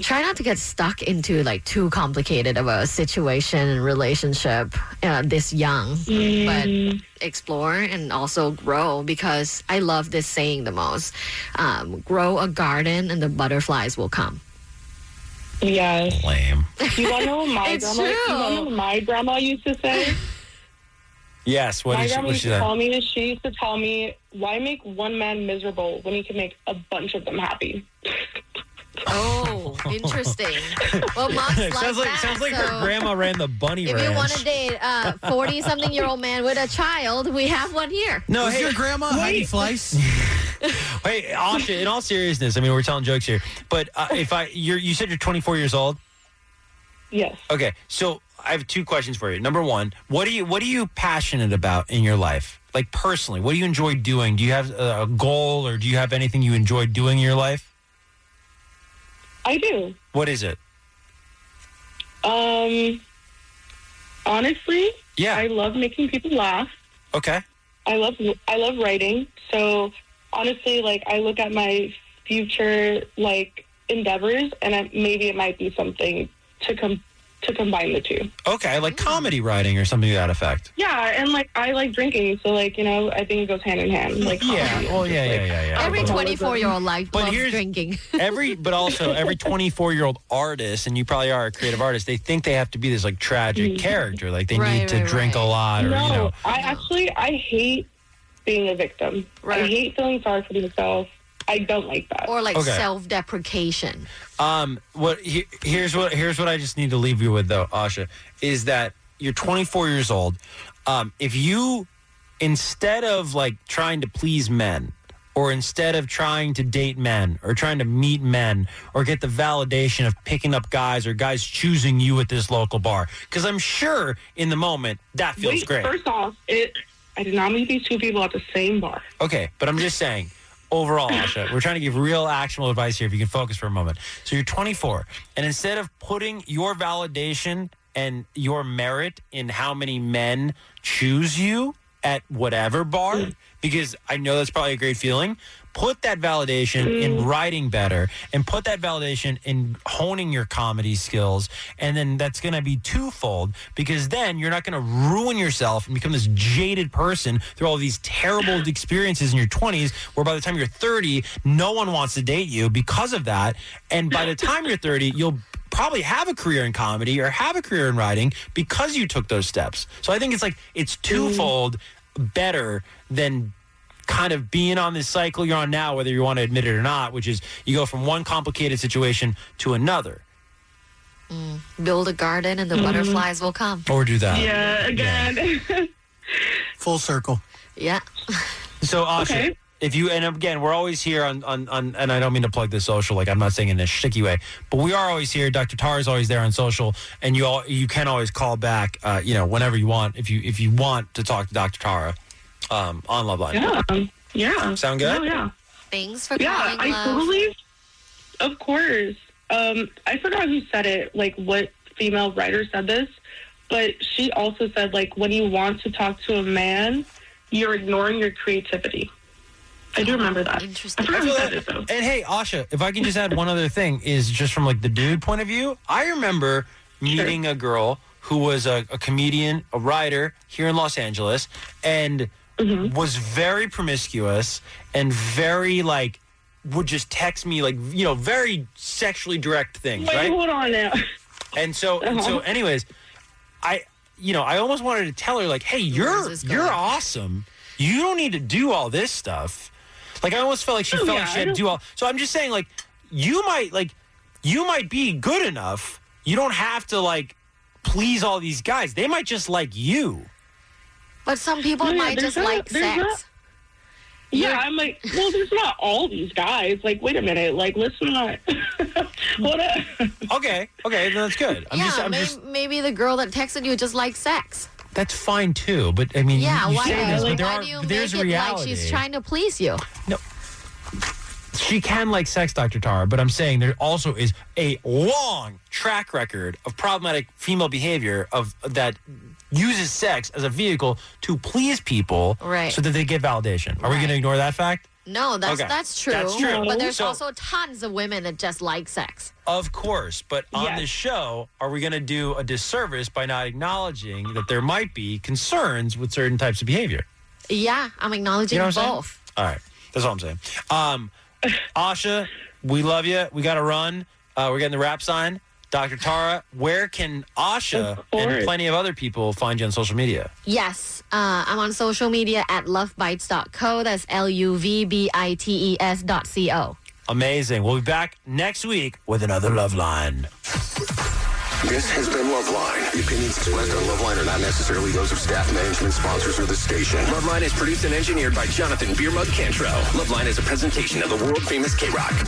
try not to get stuck into like too complicated of a situation and relationship this young, but explore and also grow, because I love this saying the most. Grow a garden and the butterflies will come. Yes. Lame. You want to know what my grandma used to say? Yes. What My did grandma used she to say? tell me, she used to tell me, why make one man miserable when you can make a bunch of them happy? Oh, interesting. Well, Mom's sounds like her grandma ran the bunny If ranch. you want to date a 40-something-year-old man with a child, we have one here. No, Was hey, your grandma Heidi Fleiss? Hey, Asha, in all seriousness, I mean, we're telling jokes here, but you said you're 24 years old? Yes. Okay, so I have two questions for you. Number one, what are you passionate about in your life? Like personally, what do you enjoy doing? Do you have a goal or do you have anything you enjoy doing in your life? I do. What is it? Honestly, yeah, I love making people laugh. Okay. I love writing. So honestly, like I look at my future like endeavors, and maybe it might be something to combine the two. Okay, like comedy writing or something to that effect. Yeah, and like I like drinking, so like I think it goes hand in hand. Like yeah, yeah. Every 24-year-old loves drinking. But also every 24-year-old artist, and you probably are a creative artist, they think they have to be this like tragic character, like they need to drink a lot, or No, I hate being a victim. I hate feeling sorry for myself. I don't like that. Or like self-deprecation. Here's what I just need to leave you with though, Asha, is that you're 24 years old. If you, instead of like trying to please men, or instead of trying to date men, or trying to meet men, or get the validation of picking up guys or guys choosing you at this local bar, because I'm sure in the moment that feels great. First off, I did not meet these two people at the same bar. Okay, but I'm just saying. Overall, Asha, we're trying to give real actionable advice here if you can focus for a moment. So you're 24, and instead of putting your validation and your merit in how many men choose you at whatever bar, because I know that's probably a great feeling, put that validation in writing better, and put that validation in honing your comedy skills, and then that's going to be twofold, because then you're not going to ruin yourself and become this jaded person through all these terrible experiences in your 20s, where by the time you're 30, no one wants to date you because of that, and by the time you're 30, you'll probably have a career in comedy or have a career in writing because you took those steps. So I think it's twofold better than kind of being on this cycle you're on now, whether you want to admit it or not, which is you go from one complicated situation to another. Build a garden and the butterflies will come. Or do that. Yeah, again. Full circle. Yeah. So, Asha, if you, and again, we're always here on, and I don't mean to plug this social, like I'm not saying in a sticky way, but we are always here. Dr. Tara is always there on social, and you can always call back, whenever you want, if you want to talk to Dr. Tara on Loveline. Yeah. Sound good? Oh, yeah. Thanks for calling, love. Totally, of course. I forgot who said it, like what female writer said this, but she also said, like, when you want to talk to a man, you're ignoring your creativity. I do remember that. Interesting. I forgot who said it, though. And hey, Asha, if I can just add one other thing, is just from like the dude point of view, I remember meeting a girl who was a comedian, a writer here in Los Angeles, and was very promiscuous and very like would just text me like very sexually direct things. Wait, right? hold on now. And so anyways, I almost wanted to tell her like, hey, you're awesome. You don't need to do all this stuff. Like I almost felt like she felt like she had to do all. So I'm just saying like you might be good enough. You don't have to like please all these guys. They might just like you. But some people might just like sex. I'm like, well, there's not all these guys. Like, wait a minute. Like, let's not. Hold up. Okay, then that's good. Maybe the girl that texted you just likes sex. That's fine too, but I mean, you say this, but why do you there's make it reality. like she's trying to please you? No, she can like sex, Dr. Tara, but I'm saying there also is a long track record of problematic female behavior that uses sex as a vehicle to please people, right? So that they get validation. Are we going to ignore that fact? No, that's true. That's true. But there's also tons of women that just like sex. Of course, but on this show, are we going to do a disservice by not acknowledging that there might be concerns with certain types of behavior? Yeah, I'm acknowledging both. All right, that's all I'm saying. Asha, we love you. We got to run. We're getting the rap sign. Dr. Tara, where can Asha and plenty of other people find you on social media? Yes, I'm on social media at lovebites.co. That's LUVBITES.co. Amazing. We'll be back next week with another Loveline. This has been Loveline. The opinions expressed on Loveline are not necessarily those of staff, management, sponsors, or the station. Loveline is produced and engineered by Jonathan Beermug Cantrell. Loveline is a presentation of the world-famous KROQ.